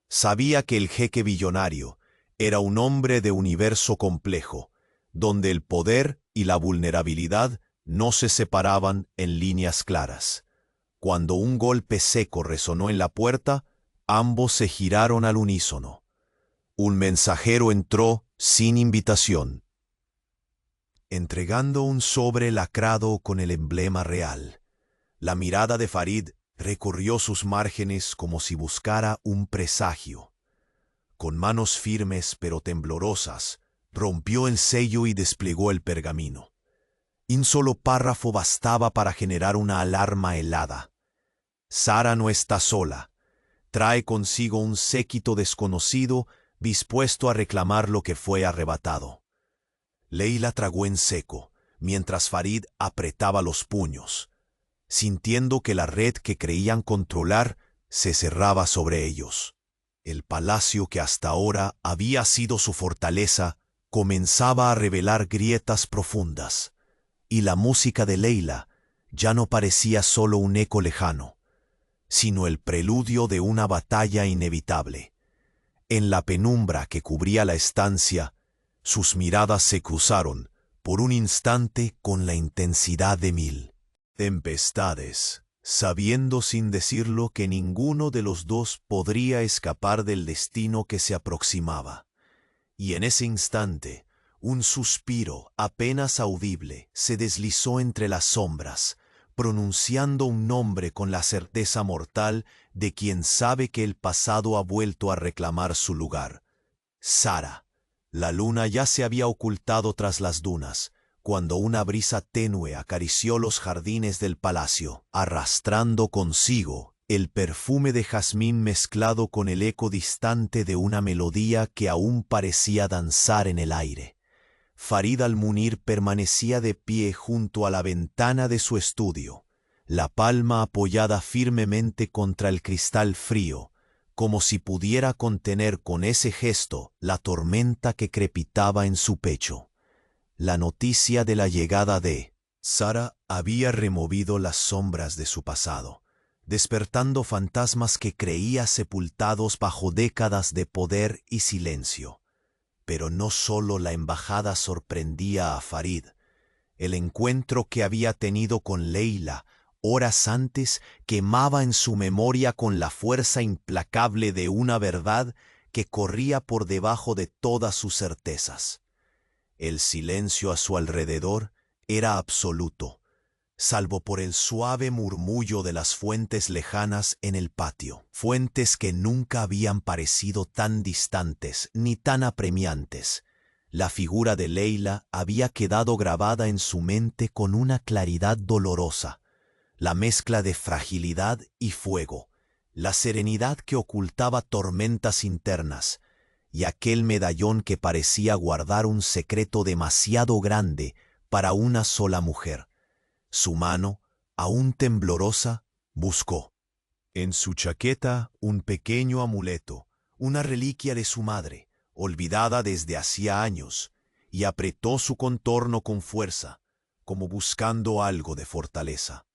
Sabía que el jeque billonario era un hombre de universo complejo, donde el poder y la vulnerabilidad no se separaban en líneas claras. Cuando un golpe seco resonó en la puerta, ambos se giraron al unísono. Un mensajero entró sin invitación, entregando un sobre lacrado con el emblema real. La mirada de Farid recorrió sus márgenes como si buscara un presagio. Con manos firmes pero temblorosas, rompió el sello y desplegó el pergamino. Un solo párrafo bastaba para generar una alarma helada. Sara no está sola. Trae consigo un séquito desconocido dispuesto a reclamar lo que fue arrebatado. Leila tragó en seco, mientras Farid apretaba los puños, sintiendo que la red que creían controlar se cerraba sobre ellos. El palacio que hasta ahora había sido su fortaleza comenzaba a revelar grietas profundas, y la música de Leila ya no parecía solo un eco lejano, sino el preludio de una batalla inevitable. En la penumbra que cubría la estancia, sus miradas se cruzaron por un instante con la intensidad de 1000 tempestades, sabiendo sin decirlo que ninguno de los dos podría escapar del destino que se aproximaba. Y en ese instante, un suspiro apenas audible se deslizó entre las sombras, pronunciando un nombre con la certeza mortal de quien sabe que el pasado ha vuelto a reclamar su lugar. Sara. La luna ya se había ocultado tras las dunas, cuando una brisa tenue acarició los jardines del palacio, arrastrando consigo el perfume de jazmín mezclado con el eco distante de una melodía que aún parecía danzar en el aire. Farid al-Munir permanecía de pie junto a la ventana de su estudio, la palma apoyada firmemente contra el cristal frío, como si pudiera contener con ese gesto la tormenta que crepitaba en su pecho. La noticia de la llegada de Sara había removido las sombras de su pasado, despertando fantasmas que creía sepultados bajo décadas de poder y silencio. Pero no solo la embajada sorprendía a Farid. El encuentro que había tenido con Leila horas antes quemaba en su memoria con la fuerza implacable de una verdad que corría por debajo de todas sus certezas. El silencio a su alrededor era absoluto, salvo por el suave murmullo de las fuentes lejanas en el patio, fuentes que nunca habían parecido tan distantes ni tan apremiantes. La figura de Leila había quedado grabada en su mente con una claridad dolorosa, la mezcla de fragilidad y fuego, la serenidad que ocultaba tormentas internas, y aquel medallón que parecía guardar un secreto demasiado grande para una sola mujer. Su mano, aún temblorosa, buscó en su chaqueta un pequeño amuleto, una reliquia de su madre, olvidada desde hacía años, y apretó su contorno con fuerza, como buscando algo de fortaleza.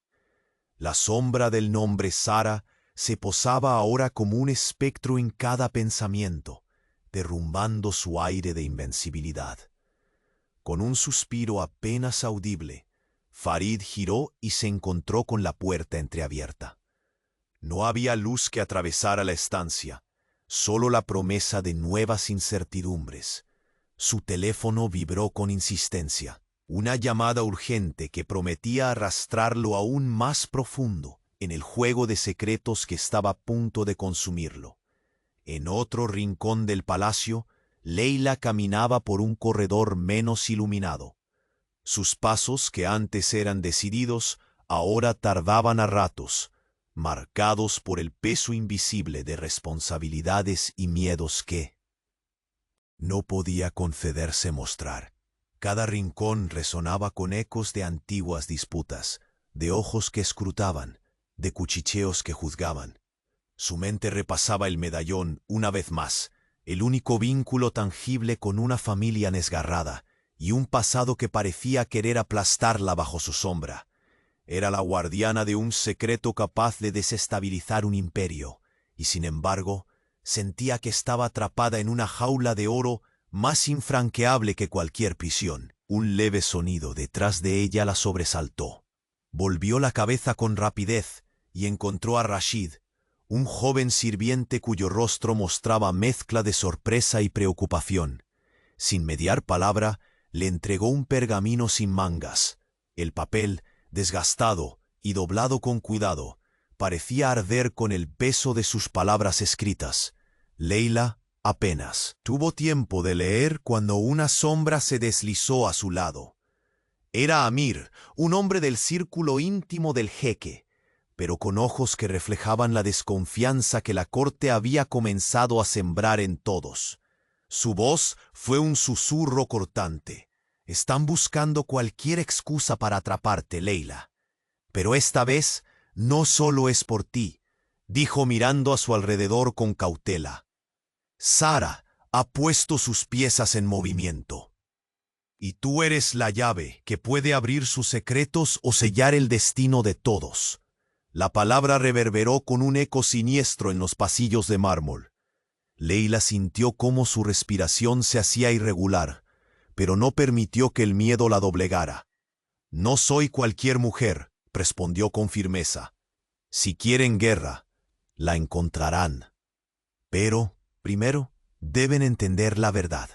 La sombra del nombre Sara se posaba ahora como un espectro en cada pensamiento, derrumbando su aire de invencibilidad. Con un suspiro apenas audible, Farid giró y se encontró con la puerta entreabierta. No había luz que atravesara la estancia, solo la promesa de nuevas incertidumbres. Su teléfono vibró con insistencia, una llamada urgente que prometía arrastrarlo aún más profundo en el juego de secretos que estaba a punto de consumirlo. En otro rincón del palacio, Leila caminaba por un corredor menos iluminado. Sus pasos, que antes eran decididos, ahora tardaban a ratos, marcados por el peso invisible de responsabilidades y miedos que no podía concederse mostrar. Cada rincón resonaba con ecos de antiguas disputas, de ojos que escrutaban, de cuchicheos que juzgaban. Su mente repasaba el medallón una vez más, el único vínculo tangible con una familia desgarrada y un pasado que parecía querer aplastarla bajo su sombra. Era la guardiana de un secreto capaz de desestabilizar un imperio, y sin embargo, sentía que estaba atrapada en una jaula de oro más infranqueable que cualquier prisión. Un leve sonido detrás de ella la sobresaltó. Volvió la cabeza con rapidez y encontró a Rashid, un joven sirviente cuyo rostro mostraba mezcla de sorpresa y preocupación. Sin mediar palabra, le entregó un pergamino sin mangas. El papel, desgastado y doblado con cuidado, parecía arder con el peso de sus palabras escritas. Leila apenas tuvo tiempo de leer cuando una sombra se deslizó a su lado. Era Amir, un hombre del círculo íntimo del jeque, pero con ojos que reflejaban la desconfianza que la corte había comenzado a sembrar en todos. Su voz fue un susurro cortante. «Están buscando cualquier excusa para atraparte, Leila. Pero esta vez no solo es por ti», dijo mirando a su alrededor con cautela. «Sara ha puesto sus piezas en movimiento. Y tú eres la llave que puede abrir sus secretos o sellar el destino de todos». La palabra reverberó con un eco siniestro en los pasillos de mármol. Leila sintió cómo su respiración se hacía irregular, pero no permitió que el miedo la doblegara. «No soy cualquier mujer», respondió con firmeza. «Si quieren guerra, la encontrarán. Pero, primero, deben entender la verdad».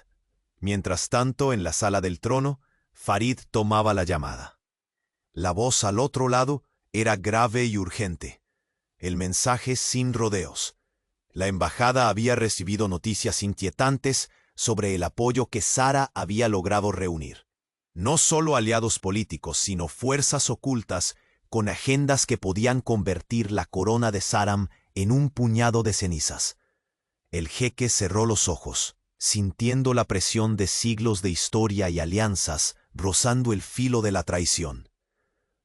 Mientras tanto, en la sala del trono, Farid tomaba la llamada. La voz al otro lado era grave y urgente. El mensaje sin rodeos. La embajada había recibido noticias inquietantes sobre el apoyo que Sara había logrado reunir. No solo aliados políticos, sino fuerzas ocultas con agendas que podían convertir la corona de Saram en un puñado de cenizas. El jeque cerró los ojos, sintiendo la presión de siglos de historia y alianzas rozando el filo de la traición.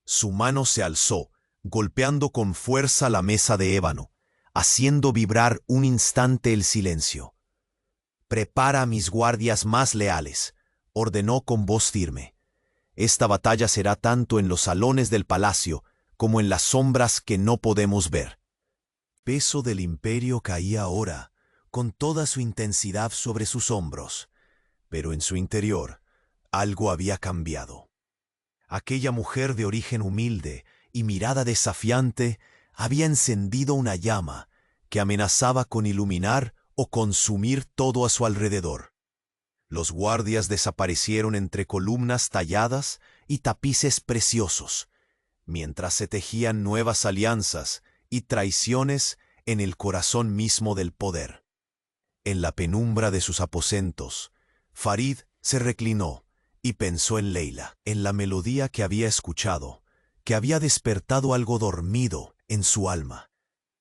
Su mano se alzó, golpeando con fuerza la mesa de ébano, haciendo vibrar un instante el silencio. «Prepara a mis guardias más leales», ordenó con voz firme. «Esta batalla será tanto en los salones del palacio como en las sombras que no podemos ver». El peso del imperio caía ahora, con toda su intensidad sobre sus hombros, pero en su interior algo había cambiado. Aquella mujer de origen humilde y mirada desafiante había encendido una llama que amenazaba con iluminar o consumir todo a su alrededor. Los guardias desaparecieron entre columnas talladas y tapices preciosos, mientras se tejían nuevas alianzas y traiciones en el corazón mismo del poder. En la penumbra de sus aposentos, Farid se reclinó y pensó en Leila, en la melodía que había escuchado, que había despertado algo dormido en su alma.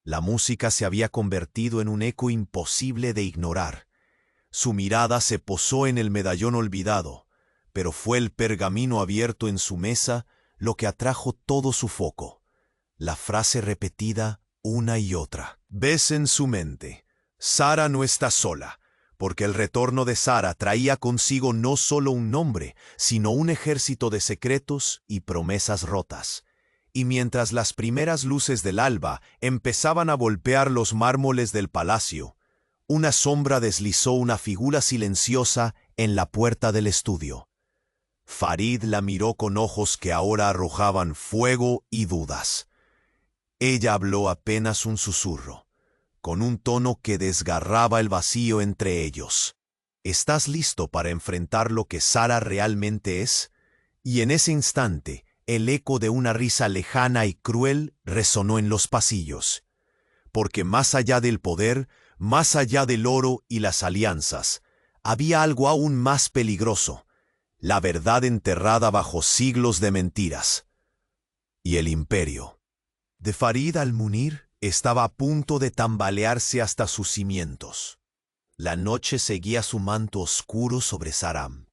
La música se había convertido en un eco imposible de ignorar. Su mirada se posó en el medallón olvidado, pero fue el pergamino abierto en su mesa lo que atrajo todo su foco. La frase repetida una y otra. «Ves en su mente, Sara no está sola», porque el retorno de Sara traía consigo no solo un nombre, sino un ejército de secretos y promesas rotas. Y mientras las primeras luces del alba empezaban a golpear los mármoles del palacio, una sombra deslizó una figura silenciosa en la puerta del estudio. Farid la miró con ojos que ahora arrojaban fuego y dudas. Ella habló apenas un susurro, con un tono que desgarraba el vacío entre ellos. «¿Estás listo para enfrentar lo que Sara realmente es?» Y en ese instante, el eco de una risa lejana y cruel resonó en los pasillos. Porque más allá del poder, más allá del oro y las alianzas, había algo aún más peligroso: la verdad enterrada bajo siglos de mentiras. Y el imperio de Farid al-Munir estaba a punto de tambalearse hasta sus cimientos. La noche seguía su manto oscuro sobre Saram,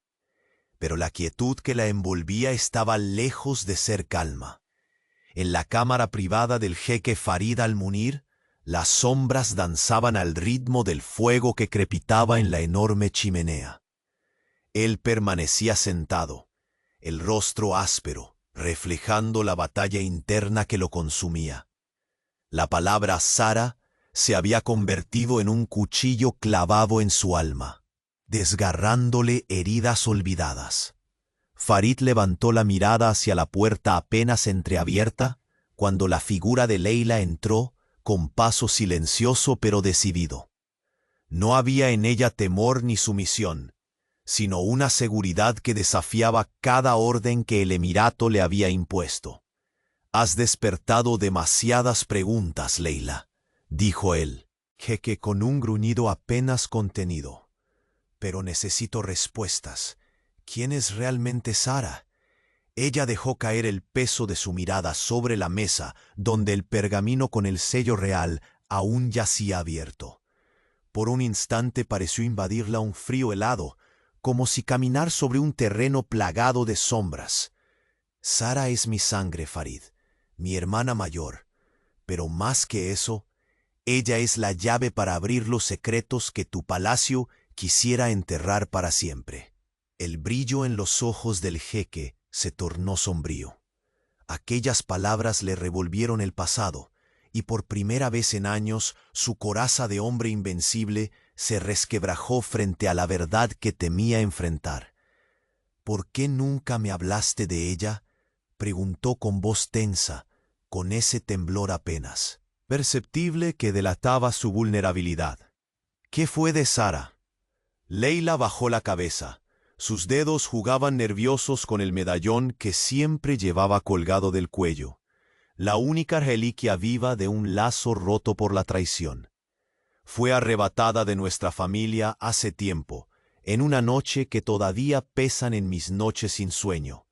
pero la quietud que la envolvía estaba lejos de ser calma. En la cámara privada del jeque Farid al-Munir, las sombras danzaban al ritmo del fuego que crepitaba en la enorme chimenea. Él permanecía sentado, el rostro áspero, reflejando la batalla interna que lo consumía. La palabra Sara se había convertido en un cuchillo clavado en su alma, desgarrándole heridas olvidadas. Farid levantó la mirada hacia la puerta apenas entreabierta cuando la figura de Leila entró con paso silencioso pero decidido. No había en ella temor ni sumisión, sino una seguridad que desafiaba cada orden que el emirato le había impuesto. «Has despertado demasiadas preguntas, Leila», dijo él, jeque con un gruñido apenas contenido. «Pero necesito respuestas. ¿Quién es realmente Sara?» Ella dejó caer el peso de su mirada sobre la mesa, donde el pergamino con el sello real aún yacía abierto. Por un instante pareció invadirla un frío helado, como si caminar sobre un terreno plagado de sombras. «Sara es mi sangre, Farid, mi hermana mayor, pero más que eso, ella es la llave para abrir los secretos que tu palacio quisiera enterrar para siempre». El brillo en los ojos del jeque se tornó sombrío. Aquellas palabras le revolvieron el pasado, y por primera vez en años su coraza de hombre invencible se resquebrajó frente a la verdad que temía enfrentar. «¿Por qué nunca me hablaste de ella?», preguntó con voz tensa, con ese temblor apenas perceptible que delataba su vulnerabilidad. «¿Qué fue de Sara?». Leila bajó la cabeza. Sus dedos jugaban nerviosos con el medallón que siempre llevaba colgado del cuello, la única reliquia viva de un lazo roto por la traición. «Fue arrebatada de nuestra familia hace tiempo, en una noche que todavía pesan en mis noches sin sueño.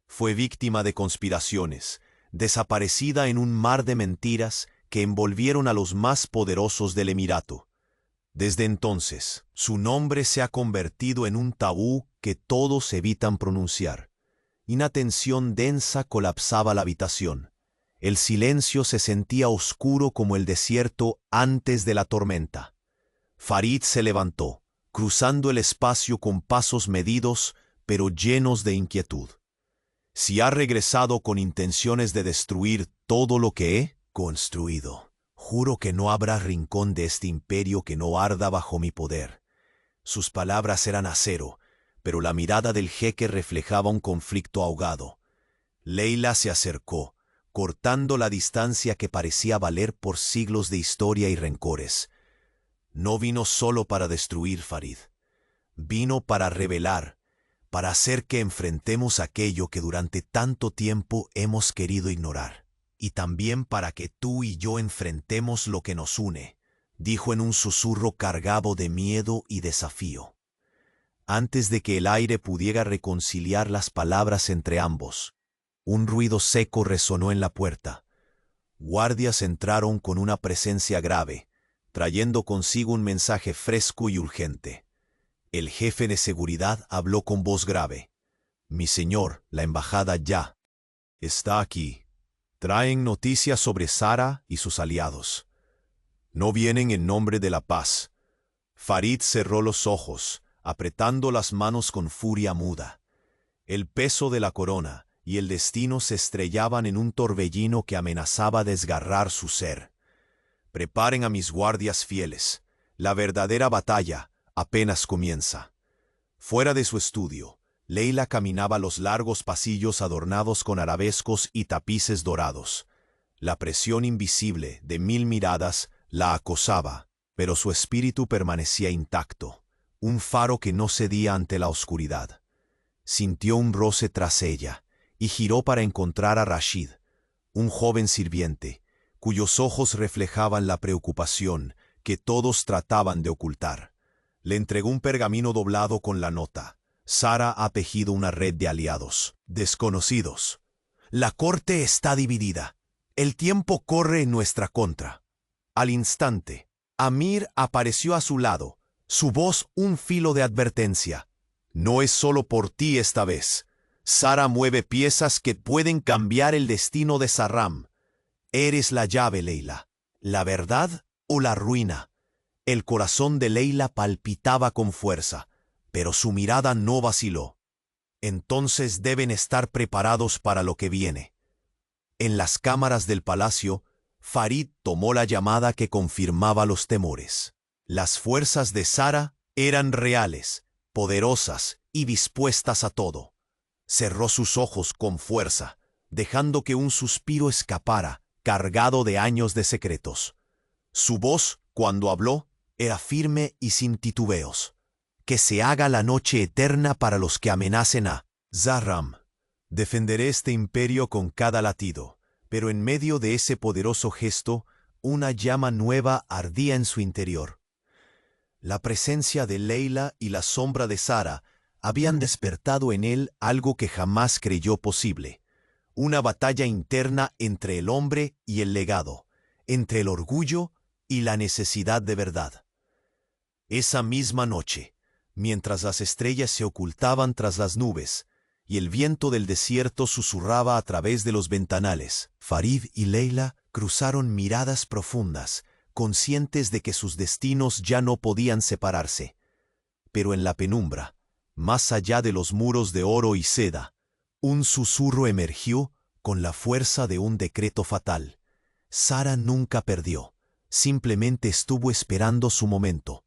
Fue víctima de conspiraciones, desaparecida en un mar de mentiras que envolvieron a los más poderosos del emirato. Desde entonces, su nombre se ha convertido en un tabú que todos evitan pronunciar. Una tensión densa colapsaba la habitación. El silencio se sentía oscuro como el desierto antes de la tormenta. Farid se levantó, cruzando el espacio con pasos medidos, pero llenos de inquietud. «Si ha regresado con intenciones de destruir todo lo que he construido, juro que no habrá rincón de este imperio que no arda bajo mi poder». Sus palabras eran acero, pero la mirada del jeque reflejaba un conflicto ahogado. Leila se acercó, cortando la distancia que parecía valer por siglos de historia y rencores. «No vino solo para destruir, Farid. Vino para revelar, para hacer que enfrentemos aquello que durante tanto tiempo hemos querido ignorar. Y también para que tú y yo enfrentemos lo que nos une», dijo en un susurro cargado de miedo y desafío. Antes de que el aire pudiera reconciliar las palabras entre ambos, un ruido seco resonó en la puerta. Guardias entraron con una presencia grave, trayendo consigo un mensaje fresco y urgente. El jefe de seguridad habló con voz grave. «Mi señor, la embajada ya está aquí. Traen noticias sobre Sara y sus aliados. No vienen en nombre de la paz». Farid cerró los ojos, apretando las manos con furia muda. El peso de la corona y el destino se estrellaban en un torbellino que amenazaba desgarrar su ser. «Preparen a mis guardias fieles. La verdadera batalla apenas comienza». Fuera de su estudio, Leila caminaba los largos pasillos adornados con arabescos y tapices dorados. La presión invisible de 1000 miradas la acosaba, pero su espíritu permanecía intacto, un faro que no cedía ante la oscuridad. Sintió un roce tras ella y giró para encontrar a Rashid, un joven sirviente, cuyos ojos reflejaban la preocupación que todos trataban de ocultar. Le entregó un pergamino doblado con la nota: «Sara ha tejido una red de aliados desconocidos. La corte está dividida. El tiempo corre en nuestra contra». Al instante, Amir apareció a su lado, su voz un filo de advertencia. «No es solo por ti esta vez. Sara mueve piezas que pueden cambiar el destino de Saram. Eres la llave, Leila. ¿La verdad o la ruina?». El corazón de Leila palpitaba con fuerza, pero su mirada no vaciló. «Entonces deben estar preparados para lo que viene». En las cámaras del palacio, Farid tomó la llamada que confirmaba los temores. Las fuerzas de Sara eran reales, poderosas y dispuestas a todo. Cerró sus ojos con fuerza, dejando que un suspiro escapara cargado de años de secretos. Su voz, cuando habló, era firme y sin titubeos. Que se haga la noche eterna para los que amenacen a Zahram. Defenderé este imperio con cada latido, pero en medio de ese poderoso gesto, una llama nueva ardía en su interior. La presencia de Leila y la sombra de Sara habían despertado en él algo que jamás creyó posible. Una batalla interna entre el hombre y el legado, entre el orgullo y la necesidad de verdad. Esa misma noche, mientras las estrellas se ocultaban tras las nubes y el viento del desierto susurraba a través de los ventanales, Farid y Leila cruzaron miradas profundas, conscientes de que sus destinos ya no podían separarse. Pero en la penumbra, más allá de los muros de oro y seda, un susurro emergió con la fuerza de un decreto fatal. Sara nunca perdió, simplemente estuvo esperando su momento.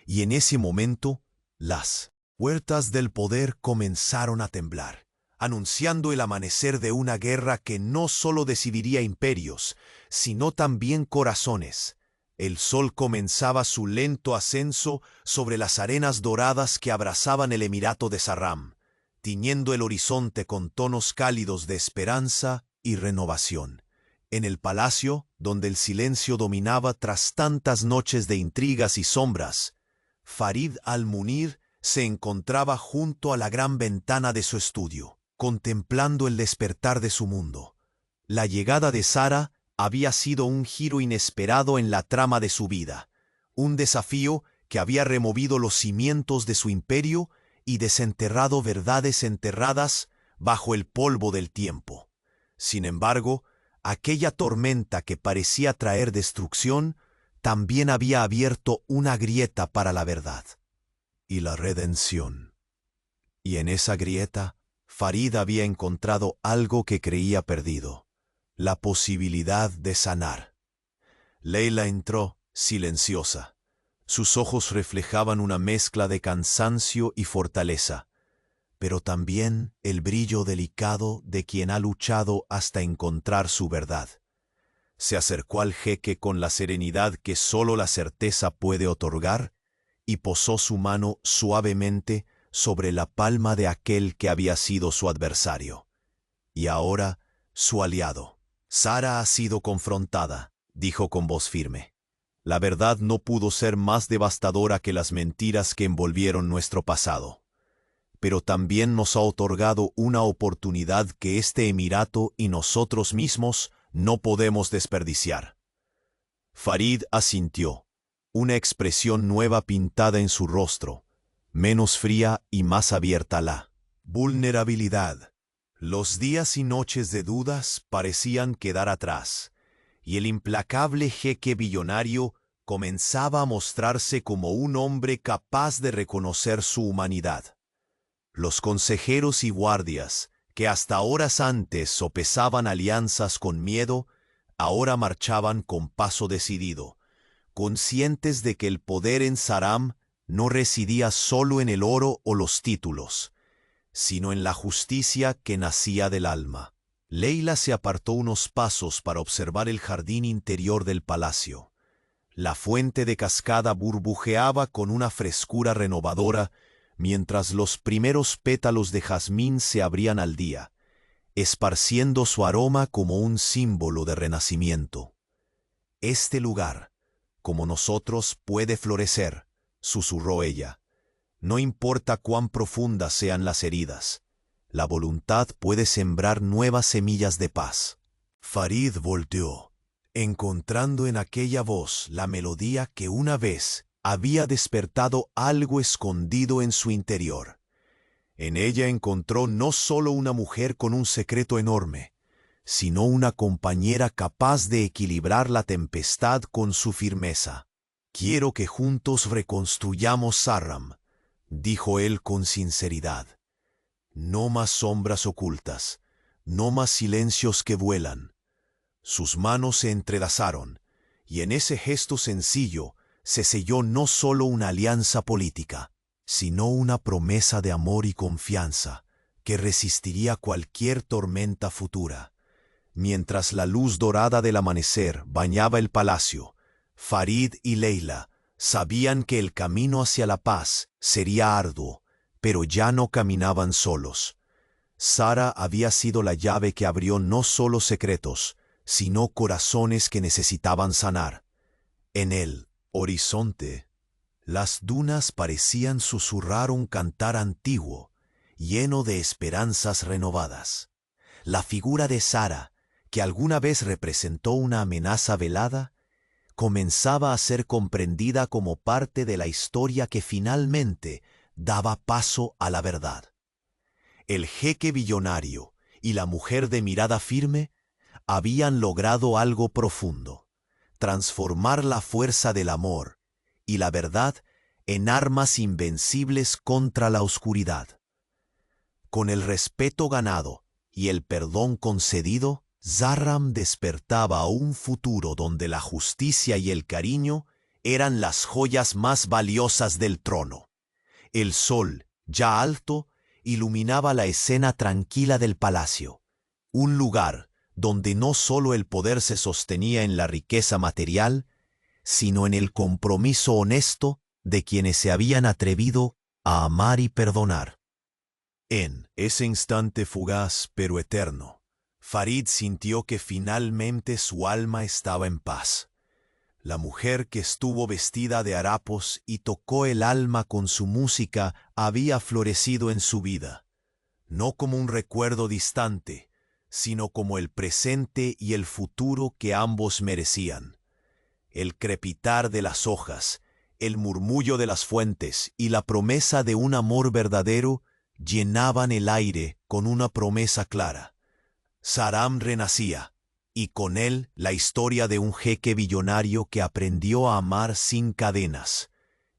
Y en ese momento, las puertas del poder comenzaron a temblar, anunciando el amanecer de una guerra que no solo decidiría imperios, sino también corazones. El sol comenzaba su lento ascenso sobre las arenas doradas que abrazaban el emirato de Zahram, tiñendo el horizonte con tonos cálidos de esperanza y renovación. En el palacio, donde el silencio dominaba tras tantas noches de intrigas y sombras, Farid al-Munir se encontraba junto a la gran ventana de su estudio, contemplando el despertar de su mundo. La llegada de Sara había sido un giro inesperado en la trama de su vida, un desafío que había removido los cimientos de su imperio y desenterrado verdades enterradas bajo el polvo del tiempo. Sin embargo, aquella tormenta que parecía traer destrucción también había abierto una grieta para la verdad y la redención. Y en esa grieta, Farid había encontrado algo que creía perdido: la posibilidad de sanar. Leila entró, silenciosa. Sus ojos reflejaban una mezcla de cansancio y fortaleza, pero también el brillo delicado de quien ha luchado hasta encontrar su verdad. Se acercó al jeque con la serenidad que solo la certeza puede otorgar y posó su mano suavemente sobre la palma de aquel que había sido su adversario, y ahora su aliado. Sara ha sido confrontada, dijo con voz firme. La verdad no pudo ser más devastadora que las mentiras que envolvieron nuestro pasado. Pero también nos ha otorgado una oportunidad que este emirato y nosotros mismos no podemos desperdiciar. Farid asintió, una expresión nueva pintada en su rostro, menos fría y más abierta a la vulnerabilidad. Los días y noches de dudas parecían quedar atrás, y el implacable jeque billonario comenzaba a mostrarse como un hombre capaz de reconocer su humanidad. Los consejeros y guardias, que hasta horas antes sopesaban alianzas con miedo, ahora marchaban con paso decidido, conscientes de que el poder en Zahram no residía solo en el oro o los títulos, sino en la justicia que nacía del alma. Leila se apartó unos pasos para observar el jardín interior del palacio. La fuente de cascada burbujeaba con una frescura renovadora, mientras los primeros pétalos de jazmín se abrían al día, esparciendo su aroma como un símbolo de renacimiento. Este lugar, como nosotros, puede florecer, susurró ella. No importa cuán profundas sean las heridas, la voluntad puede sembrar nuevas semillas de paz. Farid volteó, encontrando en aquella voz la melodía que una vez había despertado algo escondido en su interior. En ella encontró no solo una mujer con un secreto enorme, sino una compañera capaz de equilibrar la tempestad con su firmeza. Quiero que juntos reconstruyamos Zahram, dijo él con sinceridad. No más sombras ocultas, no más silencios que vuelan. Sus manos se entrelazaron, y en ese gesto sencillo se selló no solo una alianza política, sino una promesa de amor y confianza que resistiría cualquier tormenta futura. Mientras la luz dorada del amanecer bañaba el palacio, Farid y Leila sabían que el camino hacia la paz sería arduo, pero ya no caminaban solos. Sara había sido la llave que abrió no solo secretos, sino corazones que necesitaban sanar. En el horizonte, las dunas parecían susurrar un cantar antiguo, lleno de esperanzas renovadas. La figura de Sara, que alguna vez representó una amenaza velada, comenzaba a ser comprendida como parte de la historia que finalmente daba paso a la verdad. El jeque billonario y la mujer de mirada firme habían logrado algo profundo: transformar la fuerza del amor y la verdad en armas invencibles contra la oscuridad. Con el respeto ganado y el perdón concedido, Zahram despertaba a un futuro donde la justicia y el cariño eran las joyas más valiosas del trono. El sol, ya alto, iluminaba la escena tranquila del palacio, un lugar donde no solo el poder se sostenía en la riqueza material, sino en el compromiso honesto de quienes se habían atrevido a amar y perdonar. En ese instante fugaz pero eterno, Farid sintió que finalmente su alma estaba en paz. La mujer que estuvo vestida de harapos y tocó el alma con su música había florecido en su vida, no como un recuerdo distante, sino como el presente y el futuro que ambos merecían. El crepitar de las hojas, el murmullo de las fuentes y la promesa de un amor verdadero llenaban el aire con una promesa clara. Zahram renacía, y con él la historia de un jeque billonario que aprendió a amar sin cadenas.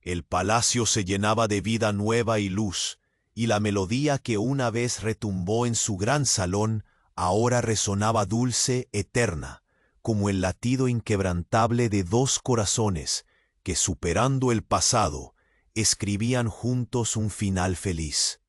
El palacio se llenaba de vida nueva y luz, y la melodía que una vez retumbó en su gran salón ahora resonaba dulce, eterna, como el latido inquebrantable de dos corazones que, superando el pasado, escribían juntos un final feliz.